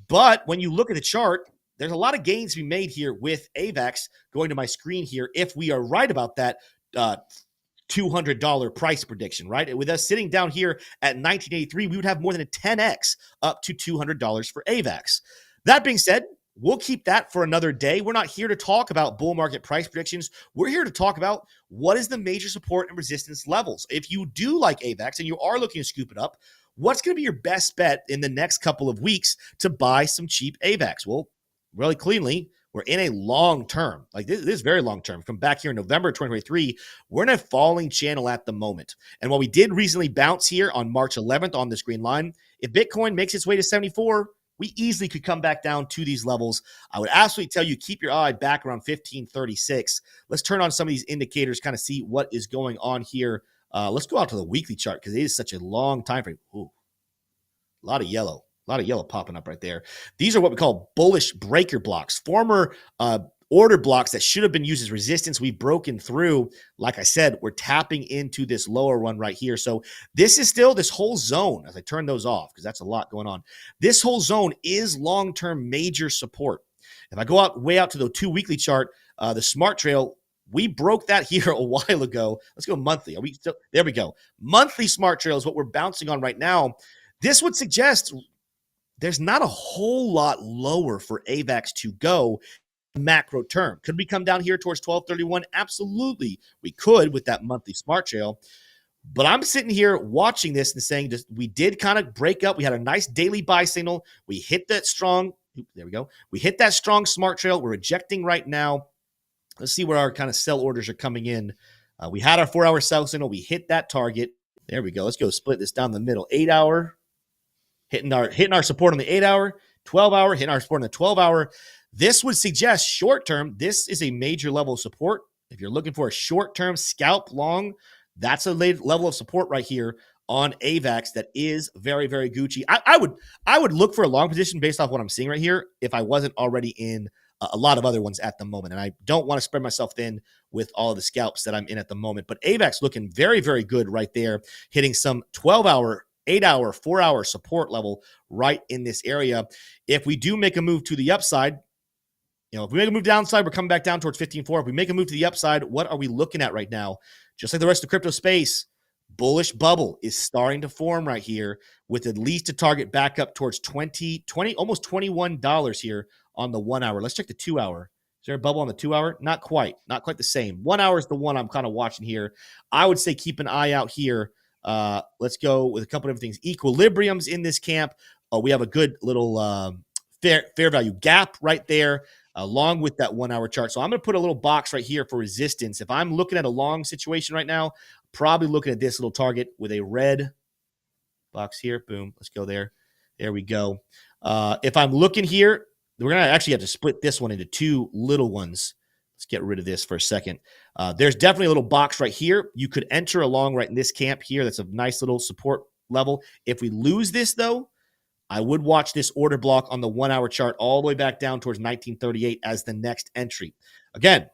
But when you look at the chart, there's a lot of gains to be made here with AVAX. Going to my screen here, if we are right about that $200 price prediction, right? With us sitting down here at 1983, we would have more than a 10x up to $200 for AVAX. That being said, we'll keep that for another day. We're not here to talk about bull market price predictions. We're here to talk about what is the major support and resistance levels. If you do like AVAX and you are looking to scoop it up, what's going to be your best bet in the next couple of weeks to buy some cheap AVAX? Well, really cleanly, we're in a long term. Like this is very long term. From back here in November 2023, we're in a falling channel at the moment. And while we did recently bounce here on March 11th on this green line, if Bitcoin makes its way to 74, we easily could come back down to these levels. I would absolutely tell you, keep your eye back around 1536. Let's turn on some of these indicators, kind of see what is going on here. Let's go out to the weekly chart because it is such a long time frame. Ooh, a lot of yellow popping up right there. These are what we call bullish breaker blocks, former order blocks that should have been used as resistance. We've broken through. Like I said, we're tapping into this lower one right here. So this is still this whole zone, as I turn those off, because that's a lot going on. This whole zone is long-term major support. If I go out way out to the 2 weekly chart, the smart trail, we broke that here a while ago. Let's go monthly. Are we still, there we go. Monthly smart trail is what we're bouncing on right now. This would suggest there's not a whole lot lower for AVAX to go macro term. Could we come down here towards 1231? Absolutely. We could with that monthly smart trail. But I'm sitting here watching this and saying we did kind of break up. We had a nice daily buy signal. We hit that strong. There we go. We hit that strong smart trail. We're rejecting right now. Let's see where our kind of sell orders are coming in. We had our 4-hour sell signal. We hit that target. There we go. Let's go split this down the middle. 8-hour. Hitting our support on the 8-hour, 12-hour, hitting our support on the 12-hour. This would suggest short-term, this is a major level of support. If you're looking for a short-term scalp long, that's a level of support right here on AVAX that is very, very Gucci. I would look for a long position based off what I'm seeing right here if I wasn't already in a lot of other ones at the moment. And I don't want to spread myself thin with all of the scalps that I'm in at the moment. But AVAX looking very, very good right there, hitting some 12-hour, 8-hour, 4-hour support level right in this area. If we do make a move to the upside, if we make a move downside, we're coming back down towards 15.4. If we make a move to the upside, what are we looking at right now? Just like the rest of the crypto space, bullish bubble is starting to form right here with at least a target back up towards 20, almost $21 here on the 1 hour. Let's check the 2 hour. Is there a bubble on the 2 hour? Not quite the same. 1 hour is the one I'm kind of watching here. I would say keep an eye out here. Let's go with a couple of things. Equilibriums in this camp. We have a good little fair value gap right there, along with that 1 hour chart. So I'm going to put a little box right here for resistance. If I'm looking at a long situation right now, probably looking at this little target with a red box here. Boom. Let's go there. There we go. If I'm looking here, we're going to actually have to split this one into two little ones. Let's get rid of this for a second. There's definitely a little box right here. You could enter along right in this camp here. That's a nice little support level. If we lose this, though, I would watch this order block on the 1 hour chart all the way back down towards 1938 as the next entry. Again,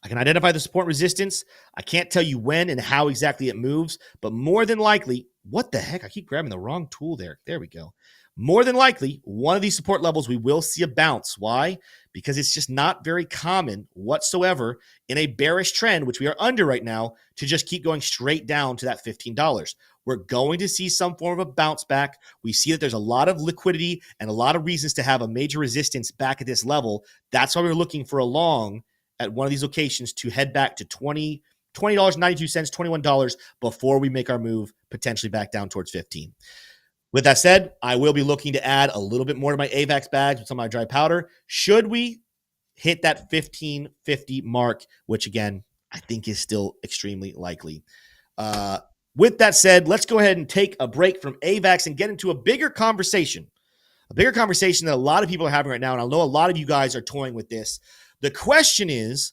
I can identify the support resistance. I can't tell you when and how exactly it moves, but more than likely, what the heck? I keep grabbing the wrong tool there. There we go. More than likely, one of these support levels, we will see a bounce. Why? Because it's just not very common whatsoever in a bearish trend, which we are under right now, to just keep going straight down to that $15. We're going to see some form of a bounce back. We see that there's a lot of liquidity and a lot of reasons to have a major resistance back at this level. That's why we're looking for a long at one of these locations to head back to $20.92, $21 before we make our move potentially back down towards 15. With that said, I will be looking to add a little bit more to my AVAX bags with some of my dry powder. Should we hit that 1550 mark, which again, I think is still extremely likely. With that said, let's go ahead and take a break from AVAX and get into a bigger conversation that a lot of people are having right now. And I know a lot of you guys are toying with this. The question is,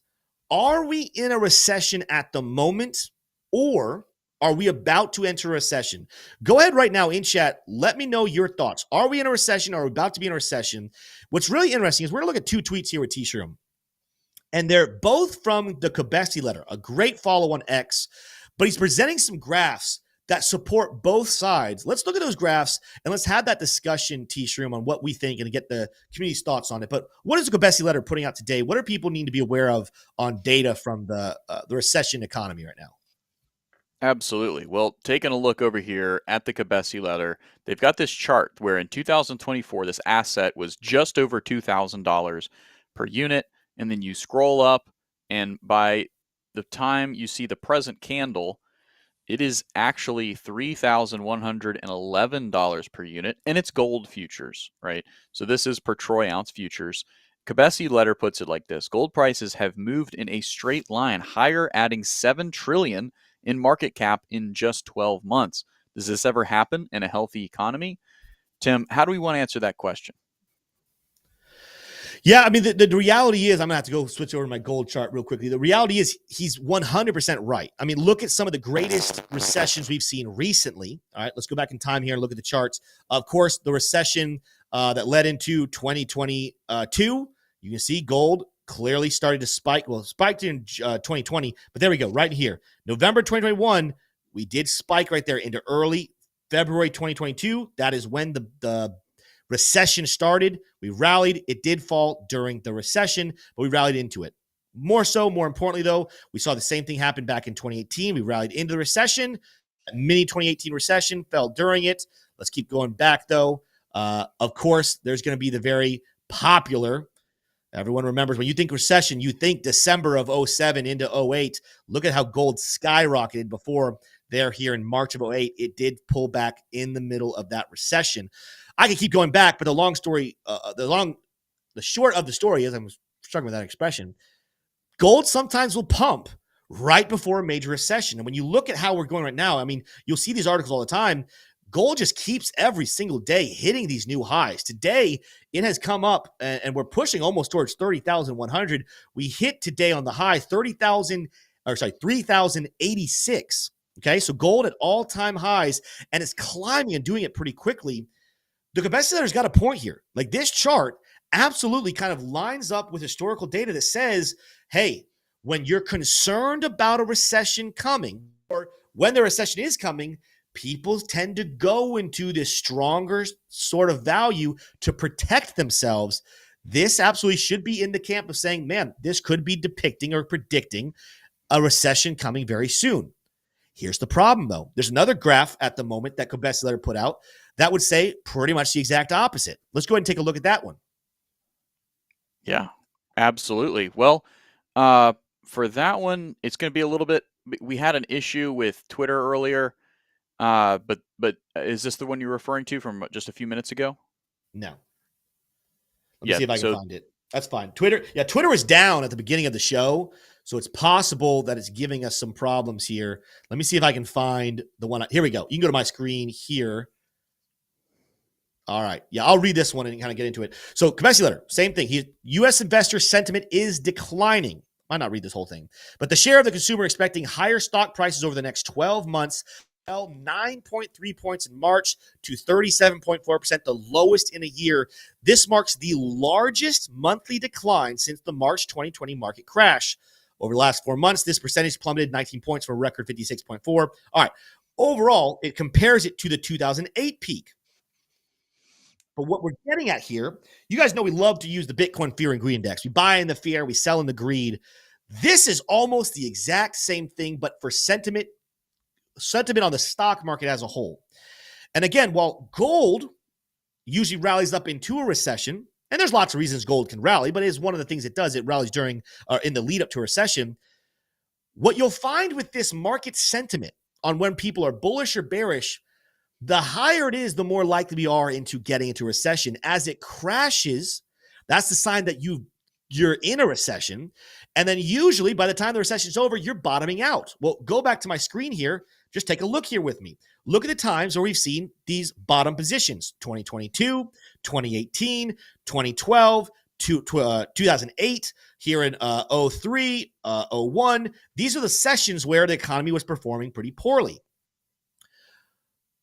are we in a recession at the moment, or are we about to enter a recession? Go ahead right now in chat. Let me know your thoughts. Are we in a recession, or are we about to be in a recession? What's really interesting is we're going to look at two tweets here with T-Shroom. And they're both from the Cabesi letter, a great follow on X, but he's presenting some graphs that support both sides. Let's look at those graphs and let's have that discussion, T-Shroom, on what we think and get the community's thoughts on it. But what is the Cabesi letter putting out today? What do people need to be aware of on data from the recession economy right now? Absolutely. Well, taking a look over here at the Cabesi letter, they've got this chart where in 2024, this asset was just over $2,000 per unit. And then you scroll up, and by the time you see the present candle, it is actually $3,111 per unit, and it's gold futures, right? So this is per troy ounce futures. Cabesi letter puts it like this: gold prices have moved in a straight line higher, adding $7 trillion in market cap in just 12 months. Does this ever happen in a healthy economy? Tim, how do we want to answer that question? Yeah, I mean, the reality is, I'm going to have to go switch over to my gold chart real quickly. The reality is he's 100% right. I mean, look at some of the greatest recessions we've seen recently. All right, let's go back in time here and look at the charts. Of course, the recession that led into 2022, you can see gold clearly started to spike. Well, it spiked in 2020, but there we go, right here. November 2021, we did spike right there into early February 2022. That is when the recession started. We rallied. It did fall during the recession, but we rallied into it. More importantly, though, we saw the same thing happen back in 2018. We rallied into the recession. A mini 2018 recession fell during it. Let's keep going back, though. Of course, there's going to be the very popular, everyone remembers, when you think recession, you think December of 07 into 08. Look at how gold skyrocketed before there here in March of 08. It did pull back in the middle of that recession. I could keep going back, but the short of the story is, I'm struggling with that expression. Gold sometimes will pump right before a major recession. And when you look at how we're going right now, I mean, you'll see these articles all the time. Gold just keeps every single day hitting these new highs. Today, it has come up and we're pushing almost towards 30,100. We hit today on the high 3,086. Okay, so gold at all-time highs, and it's climbing and doing it pretty quickly. The Cabesi letter's got a point here. Like, this chart absolutely kind of lines up with historical data that says, hey, when you're concerned about a recession coming, or when the recession is coming, people tend to go into this stronger sort of value to protect themselves. This absolutely should be in the camp of saying, man, this could be depicting or predicting a recession coming very soon. Here's the problem, though. There's another graph at the moment that Cabesi letter put out that would say pretty much the exact opposite. Let's go ahead and take a look at that one. Yeah, absolutely. Well, for that one, it's going to be a little bit. We had an issue with Twitter earlier, but is this the one you're referring to from just a few minutes ago? No. Let me see if I can find it. That's fine. Twitter was down at the beginning of the show, so it's possible that it's giving us some problems here. Let me see if I can find the one. Here we go. You can go to my screen here. All right. Yeah, I'll read this one and kind of get into it. So, Cabesi letter, same thing. U.S. investor sentiment is declining. Might not read this whole thing. But the share of the consumer expecting higher stock prices over the next 12 months fell 9.3 points in March to 37.4%, the lowest in a year. This marks the largest monthly decline since the March 2020 market crash. Over the last 4 months, this percentage plummeted 19 points for a record 56.4. All right. Overall, it compares it to the 2008 peak. But what we're getting at here, you guys know we love to use the Bitcoin Fear and Greed Index. We buy in the fear, we sell in the greed. This is almost the exact same thing, but for sentiment on the stock market as a whole. And again, while gold usually rallies up into a recession, and there's lots of reasons gold can rally, but it is one of the things it does. It rallies during in the lead up to a recession. What you'll find with this market sentiment on when people are bullish or bearish, the higher it is, the more likely we are into getting into a recession. As it crashes, that's the sign that you're in a recession. And then usually by the time the recession is over, you're bottoming out. Well, go back to my screen here. Just take a look here with me. Look at the times where we've seen these bottom positions: 2022, 2018, 2012, 2008, here in 03, 01. These are the sessions where the economy was performing pretty poorly.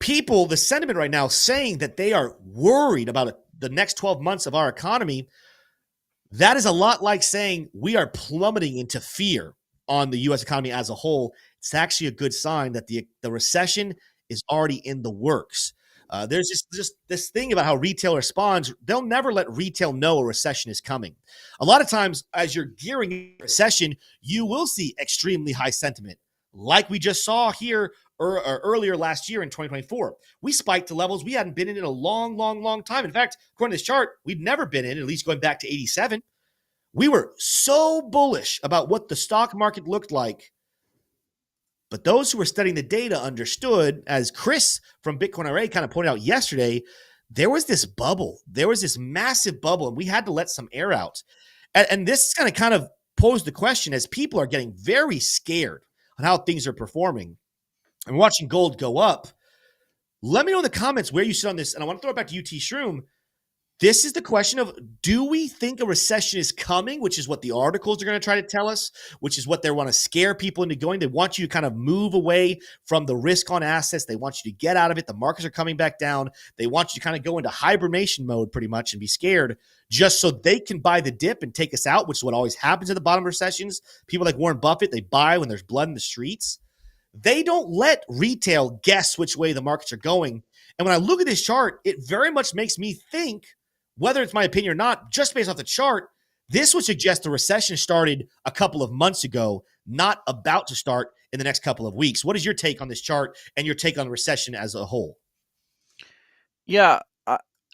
People, the sentiment right now saying that they are worried about the next 12 months of our economy, that is a lot like saying we are plummeting into fear on the U.S. economy as a whole. It's actually a good sign that the recession is already in the works. There's just this thing about how retail responds. They'll never let retail know a recession is coming. A lot of times, as you're gearing in a recession, you will see extremely high sentiment, like we just saw here earlier last year in 2024. We spiked to levels we hadn't been in a long, long, long time. In fact, according to this chart, we'd never been in, at least going back to 87. We were so bullish about what the stock market looked like. But those who were studying the data understood, as Chris from Bitcoin RA kind of pointed out yesterday, there was this bubble. There was this massive bubble, and we had to let some air out. And this is going to kind of pose the question, as people are getting very scared on how things are performing and watching gold go up. Let me know in the comments where you sit on this. And I want to throw it back to UT Shroom. This is the question of, do we think a recession is coming, which is what the articles are going to try to tell us, which is what they want to scare people into going. They want you to kind of move away from the risk on assets. They want you to get out of it. The markets are coming back down. They want you to kind of go into hibernation mode pretty much and be scared just so they can buy the dip and take us out, which is what always happens at the bottom of recessions. People like Warren Buffett, they buy when there's blood in the streets. They don't let retail guess which way the markets are going. And when I look at this chart, it very much makes me think, whether it's my opinion or not, just based off the chart, this would suggest the recession started a couple of months ago, not about to start in the next couple of weeks. What is your take on this chart and your take on the recession as a whole? Yeah.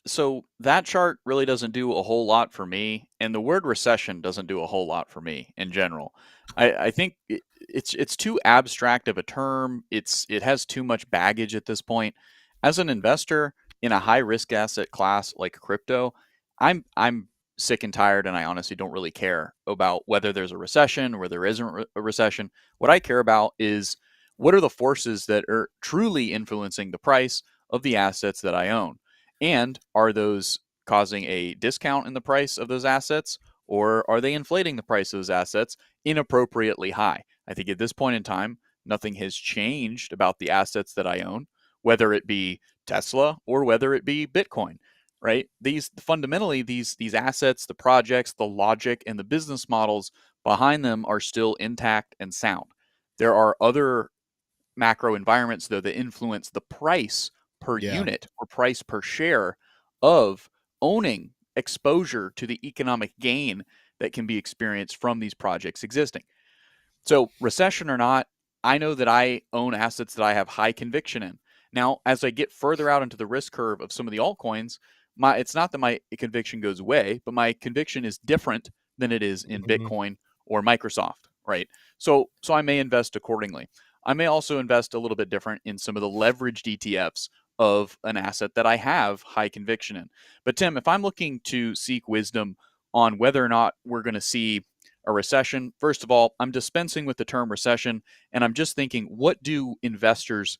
So that chart really doesn't do a whole lot for me, and the word recession doesn't do a whole lot for me in general. I think it's too abstract of a term. It has too much baggage at this point. As an investor in a high risk asset class like crypto, I'm sick and tired, and I honestly don't really care about whether there's a recession or there isn't a recession. What I care about is, what are the forces that are truly influencing the price of the assets that I own? And are those causing a discount in the price of those assets, or are they inflating the price of those assets inappropriately high? I think at this point in time, nothing has changed about the assets that I own, whether it be Tesla or whether it be Bitcoin, right? These fundamentally, these assets, the projects, the logic, and the business models behind them are still intact and sound. There are other macro environments, though, that influence the price per unit or price per share of owning exposure to the economic gain that can be experienced from these projects existing. So, recession or not, I know that I own assets that I have high conviction in. Now, as I get further out into the risk curve of some of the altcoins, it's not that my conviction goes away, but my conviction is different than it is in Bitcoin or Microsoft, right? So I may invest accordingly. I may also invest a little bit different in some of the leveraged ETFs of an asset that I have high conviction in. But Tim, if I'm looking to seek wisdom on whether or not we're going to see a recession, first of all, I'm dispensing with the term recession, and I'm just thinking, what do investors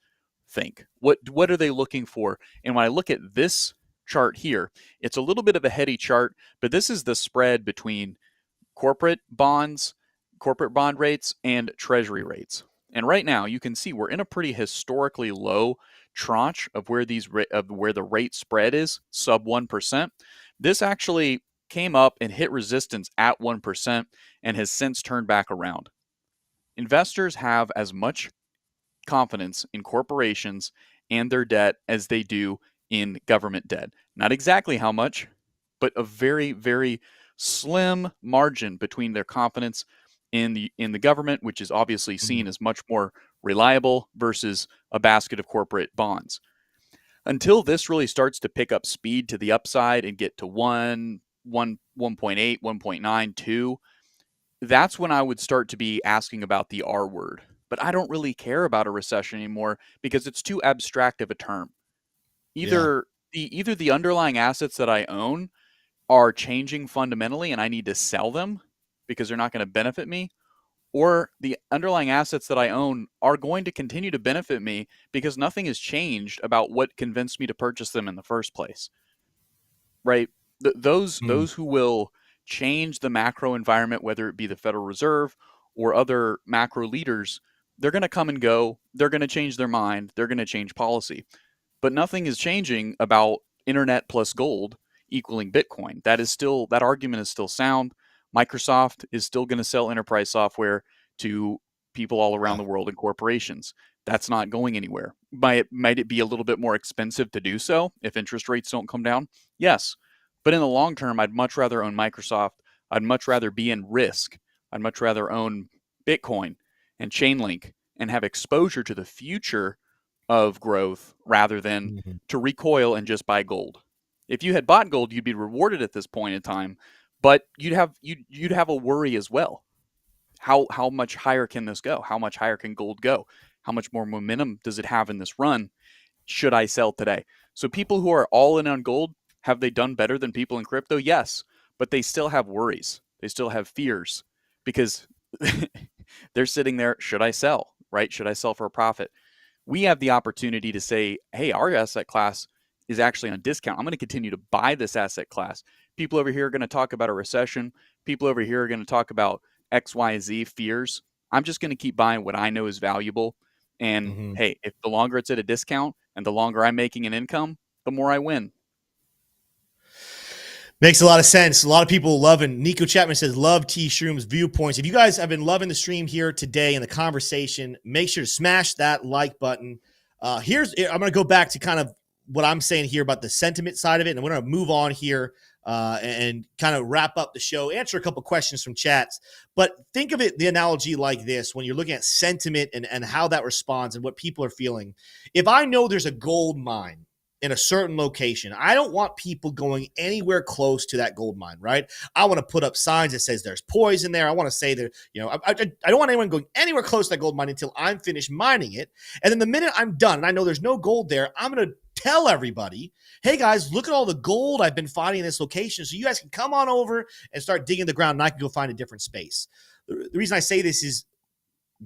think? What are they looking for? And when I look at this chart here, it's a little bit of a heady chart, but this is the spread between corporate bonds, corporate bond rates, and treasury rates. And right now, you can see we're in a pretty historically low tranche of where where the rate spread is, sub 1%. This actually came up and hit resistance at 1% and has since turned back around. Investors have as much confidence in corporations and their debt as they do in government debt. Not exactly how much, but a very, very slim margin between their confidence in the government, which is obviously seen as much more reliable versus a basket of corporate bonds. Until this really starts to pick up speed to the upside and get to 1.8, 1.9, 2, that's when I would start to be asking about the R word. But I don't really care about a recession anymore because it's too abstract of a term. Yeah. Either the underlying assets that I own are changing fundamentally and I need to sell them because they're not going to benefit me, or the underlying assets that I own are going to continue to benefit me because nothing has changed about what convinced me to purchase them in the first place. Right? Mm. Those who will change the macro environment, whether it be the Federal Reserve or other macro leaders, they're going to come and go. They're going to change their mind. They're going to change policy. But nothing is changing about internet plus gold equaling Bitcoin. That argument is still sound. Microsoft is still going to sell enterprise software to people all around Yeah. the world and corporations. That's not going anywhere. Might it be a little bit more expensive to do so if interest rates don't come down? Yes. But in the long term, I'd much rather own Microsoft. I'd much rather be in risk. I'd much rather own Bitcoin and Chainlink and have exposure to the future of growth rather than Mhm. to recoil and just buy gold. If you had bought gold, you'd be rewarded at this point in time, but you'd have a worry as well. How much higher can this go? How much higher can gold go? How much more momentum does it have in this run? Should I sell today? So people who are all in on gold, have they done better than people in crypto? Yes, but they still have worries. They still have fears because they're sitting there, should I sell? Right? Should I sell for a profit? We have the opportunity to say, hey, our asset class is actually on discount. I'm going to continue to buy this asset class. People over here are going to talk about a recession. People over here are going to talk about XYZ fears. I'm just going to keep buying what I know is valuable. And Mhm. hey, if the longer it's at a discount and the longer I'm making an income, the more I win. Makes a lot of sense. A lot of people loving. Nico Chapman says, love T Shroom's viewpoints. If you guys have been loving the stream here today and the conversation, make sure to smash that like button. I'm going to go back to kind of what I'm saying here about the sentiment side of it. And we're going to move on here and kind of wrap up the show, answer a couple questions from chats. But think of it, the analogy like this, when you're looking at sentiment and how that responds and what people are feeling. If I know there's a gold mine in a certain location, I don't want people going anywhere close to that gold mine, right? I want to put up signs that says there's poison there. I want to say that, I don't want anyone going anywhere close to that gold mine until I'm finished mining it. And then the minute I'm done and I know there's no gold there, I'm going to tell everybody, hey guys, look at all the gold I've been finding in this location. So you guys can come on over and start digging the ground and I can go find a different space. The reason I say this is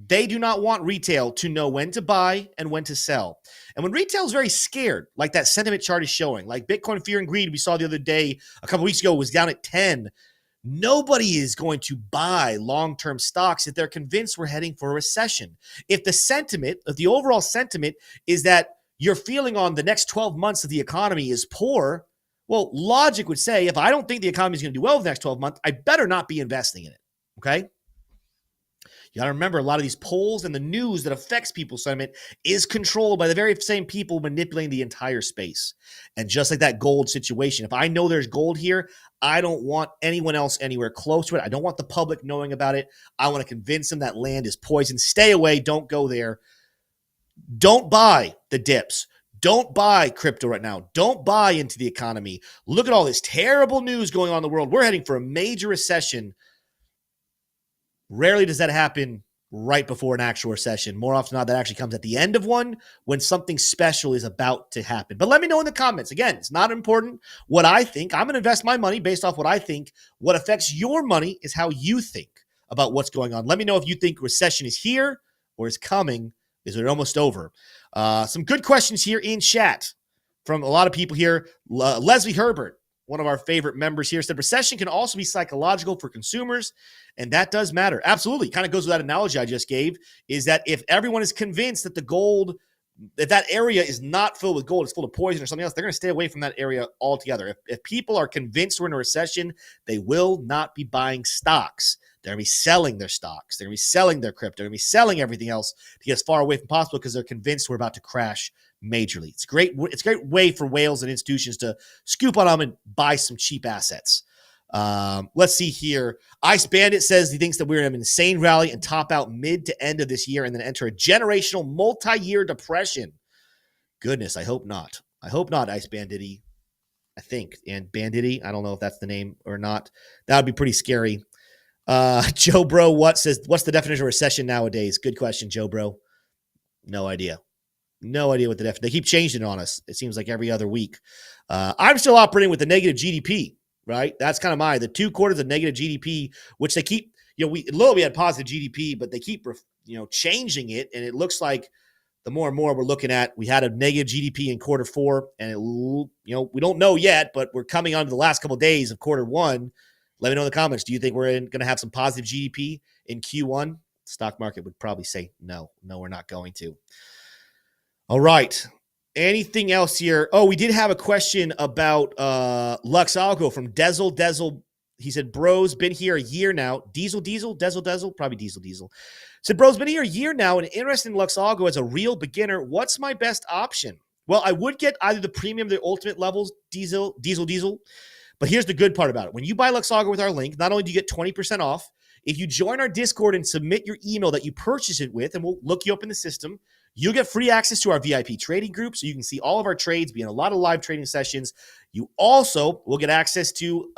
they do not want retail to know when to buy and when to sell. And when retail is very scared, like that sentiment chart is showing, like Bitcoin fear and greed we saw the other day, a couple weeks ago, was down at 10. Nobody is going to buy long-term stocks if they're convinced we're heading for a recession. If the overall sentiment is that you're feeling on the next 12 months of the economy is poor, well, logic would say if I don't think the economy is going to do well the next 12 months, I better not be investing in it. Okay? You got to remember, a lot of these polls and the news that affects people's sentiment is controlled by the very same people manipulating the entire space. And just like that gold situation, if I know there's gold here, I don't want anyone else anywhere close to it. I don't want the public knowing about it. I want to convince them that land is poison. Stay away. Don't go there. Don't buy the dips. Don't buy crypto right now. Don't buy into the economy. Look at all this terrible news going on in the world. We're heading for a major recession. Rarely does that happen right before an actual recession. More often than not, that actually comes at the end of one when something special is about to happen. But let me know in the comments. Again, it's not important what I think. I'm going to invest my money based off what I think. What affects your money is how you think about what's going on. Let me know if you think recession is here or is coming. Is it almost over? Some good questions here in chat from a lot of people here. Leslie Herbert. one of our favorite members here, said recession can also be psychological for consumers, and that does matter. Absolutely. Kind of goes with that analogy I just gave, is that if everyone is convinced that the gold, if that area is not filled with gold, it's full of poison or something else, they're going to stay away from that area altogether. If people are convinced we're in a recession, they will not be buying stocks. They're going to be selling their stocks. They're going to be selling their crypto. They're going to be selling everything else to get as far away from possible because they're convinced we're about to crash majorly. It's great. It's a great way for whales and institutions to scoop on them and buy some cheap assets. Let's see here. Ice Bandit says he thinks that we're in an insane rally and top out mid to end of this year and then enter a generational multi-year depression. Goodness, I hope not. I hope not, Ice Bandit. I think. And Bandit, I don't know if that's the name or not. That would be pretty scary. Joe Bro what says, what's the definition of recession nowadays? Good question, Joe Bro. No idea. No idea what the definition. They keep changing it on us. It seems like every other week. I'm still operating with the negative GDP, right? That's kind of the 2 quarters of negative GDP, which they keep, we had positive GDP, but they keep, changing it. And it looks like the more and more we're looking at, we had a negative GDP in quarter 4 and we don't know yet, but we're coming on to the last couple of days of quarter 1. Let me know in the comments. Do you think we're going to have some positive GDP in Q1? Stock market would probably say no. No, we're not going to. All right. Anything else here? Oh, we did have a question about Lux Algo from Dezel. He said, bro's been here a year now. Dezel, probably Diesel. Said, bro's been here a year now and interested in Lux Algo as a real beginner. What's my best option? Well, I would get either the premium or the ultimate levels, Diesel. But here's the good part about it. When you buy Lux Algo with our link, not only do you get 20% off, if you join our Discord and submit your email that you purchase it with, and we'll look you up in the system, you'll get free access to our VIP trading group, so you can see all of our trades, be in a lot of live trading sessions. You also will get access to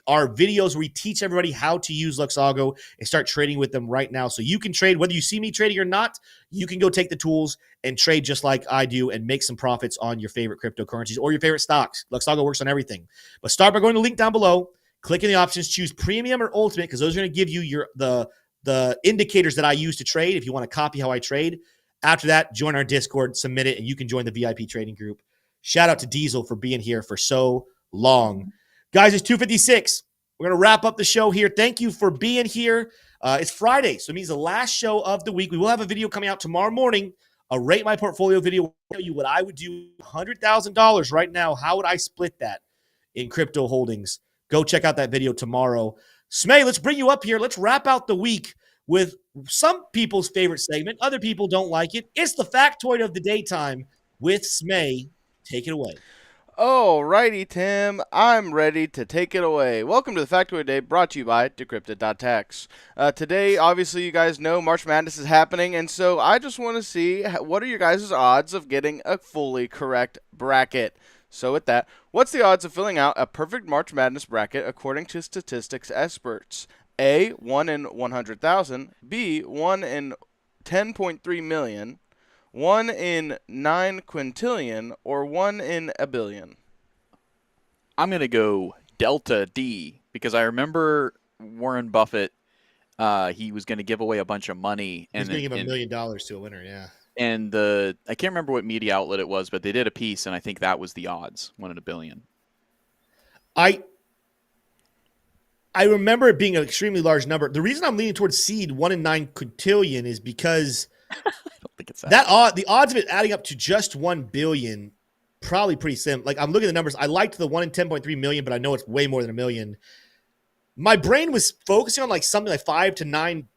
our videos where we teach everybody how to use Lux Algo and start trading with them right now. So you can trade, whether you see me trading or not, you can go take the tools and trade just like I do and make some profits on your favorite cryptocurrencies or your favorite stocks. Lux Algo works on everything. But start by going to the link down below, click in the options, choose premium or ultimate, because those are going to give you the indicators that I use to trade if you want to copy how I trade. After that, join our Discord, submit it, and you can join the VIP trading group. Shout out to Diesel for being here for so long. Guys, it's 2:56. We're going to wrap up the show here. Thank you for being here. It's Friday, so it means the last show of the week. We will have a video coming out tomorrow morning, a Rate My Portfolio video. I'll tell you what I would do, $100,000 right now. How would I split that in crypto holdings? Go check out that video tomorrow. Smay, let's bring you up here. Let's wrap out the week with some people's favorite segment. Other people don't like it. It's the Factoid of the Daytime with Smay. Take it away. Alrighty, Tim. I'm ready to take it away. Welcome to the Factoid Day, brought to you by Decrypted.tax. Today, obviously, you guys know March Madness is happening, and so I just want to see what are your guys' odds of getting a fully correct bracket. So with that, what's the odds of filling out a perfect March Madness bracket according to statistics experts? A, 1 in 100,000. B, 1 in 10.3 million. 1 in 9 quintillion, or 1 in a billion? I'm going to go Delta D, because I remember Warren Buffett, he was going to give away a bunch of money. He's going to give $1 million to a winner, yeah. And I can't remember what media outlet it was, but they did a piece, and I think that was the odds, 1 in a billion. I remember it being an extremely large number. The reason I'm leaning towards seed 1 in 9 quintillion is because I don't think it's the odds of it adding up to just 1 billion, probably pretty slim. Like, I'm looking at the numbers. I liked the 1 in 10.3 million, but I know it's way more than a million. My brain was focusing on like something like 5 to 9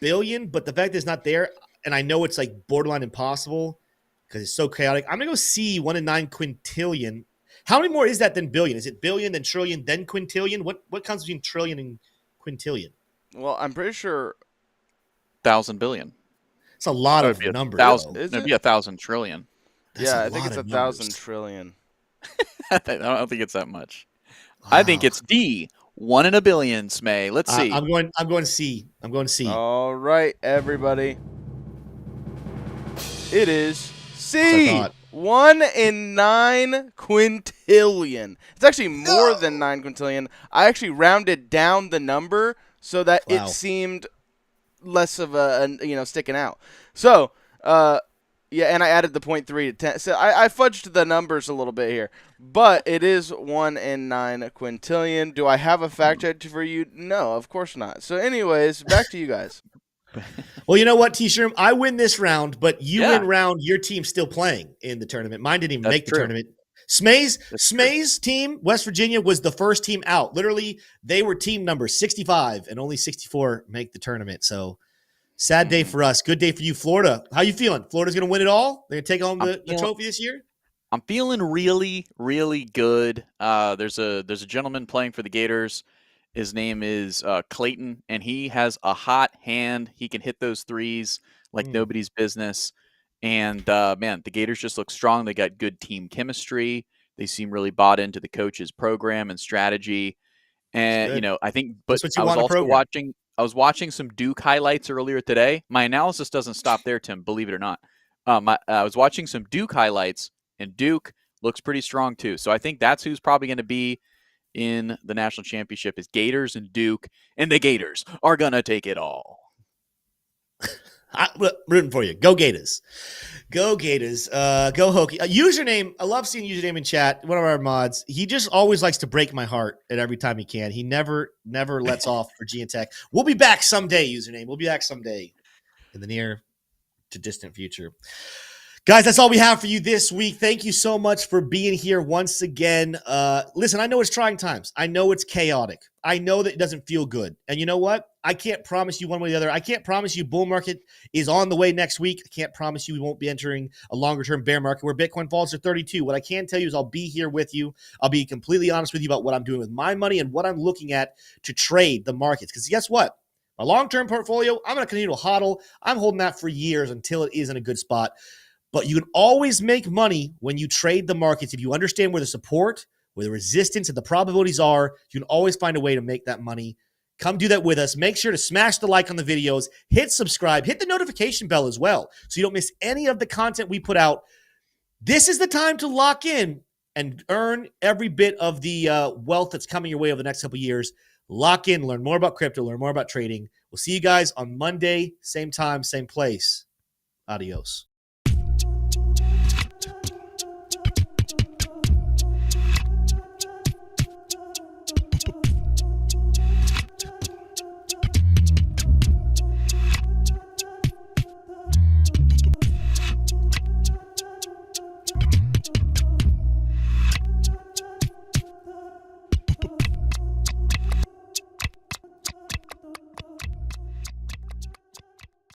billion, but the fact that it's not there, and I know it's like borderline impossible because it's so chaotic. I'm gonna go see 1 in 9 quintillion. How many more is that than billion? Is it billion, then trillion, then quintillion? What comes between trillion and quintillion? Well, I'm pretty sure 1,000 billion. It's a lot of numbers. It'd be 1,000 trillion. Yeah, I think it's 1,000 trillion. I don't think it's that much. Wow. I think it's D, 1 in a billion, Smay. Let's see. I'm going C. All right, everybody. It is C. 1 in 9 quintillion. It's actually more than 9 quintillion. I actually rounded down the number so that it seemed less of a sticking out. So, Yeah, and I added the 0.3 to 10. So I fudged the numbers a little bit here. But it is 1 in 9 quintillion. Do I have a fact check for you? No, of course not. So anyways, back to you guys. Well, you know what, T-Shirt? I win this round, but you Yeah. win round. Your team's still playing in the tournament. Mine didn't even That's make the true. tournament. Smay's team, West Virginia, was the first team out. Literally, they were team number 65, and only 64 make the tournament. So sad day for us. Good day for you, Florida. How you feeling? Florida's going to win it all? They're going to take home the trophy this year? I'm feeling really, really good. There's a gentleman playing for the Gators. His name is Clayton, and he has a hot hand. He can hit those threes like nobody's business. And man, the Gators just look strong. They got good team chemistry. They seem really bought into the coach's program and strategy. And good. I think, That's but what you I was want in a also program. watching. I was watching some Duke highlights earlier today. My analysis doesn't stop there, Tim. Believe it or not. I was watching some Duke highlights, and Duke looks pretty strong too. So I think that's who's probably going to be in the national championship is Gators and Duke, and the Gators are going to take it all. I'm rooting for you. Go Gators. Go Gators. Go Hokie. Username. I love seeing username in chat. One of our mods. He just always likes to break my heart at every time he can. He never lets off for G and Tech. We'll be back someday, username. We'll be back someday in the near to distant future. Guys, that's all we have for you this week. Thank you so much for being here once again. Listen, I know it's trying times. I know it's chaotic. I know that it doesn't feel good. And you know what? I can't promise you one way or the other. I can't promise you bull market is on the way next week. I can't promise you we won't be entering a longer-term bear market where Bitcoin falls to 32. What I can tell you is I'll be here with you. I'll be completely honest with you about what I'm doing with my money and what I'm looking at to trade the markets. Because guess what? My long-term portfolio, I'm going to continue to hodl. I'm holding that for years until it is in a good spot. But you can always make money when you trade the markets. If you understand where the support, where the resistance, and the probabilities are, you can always find a way to make that money. Come do that with us. Make sure to smash the like on the videos, hit subscribe, hit the notification bell as well so you don't miss any of the content we put out. This is the time to lock in and earn every bit of the wealth that's coming your way over the next couple of years. Lock in, learn more about crypto, learn more about trading. We'll see you guys on Monday, same time, same place. Adios.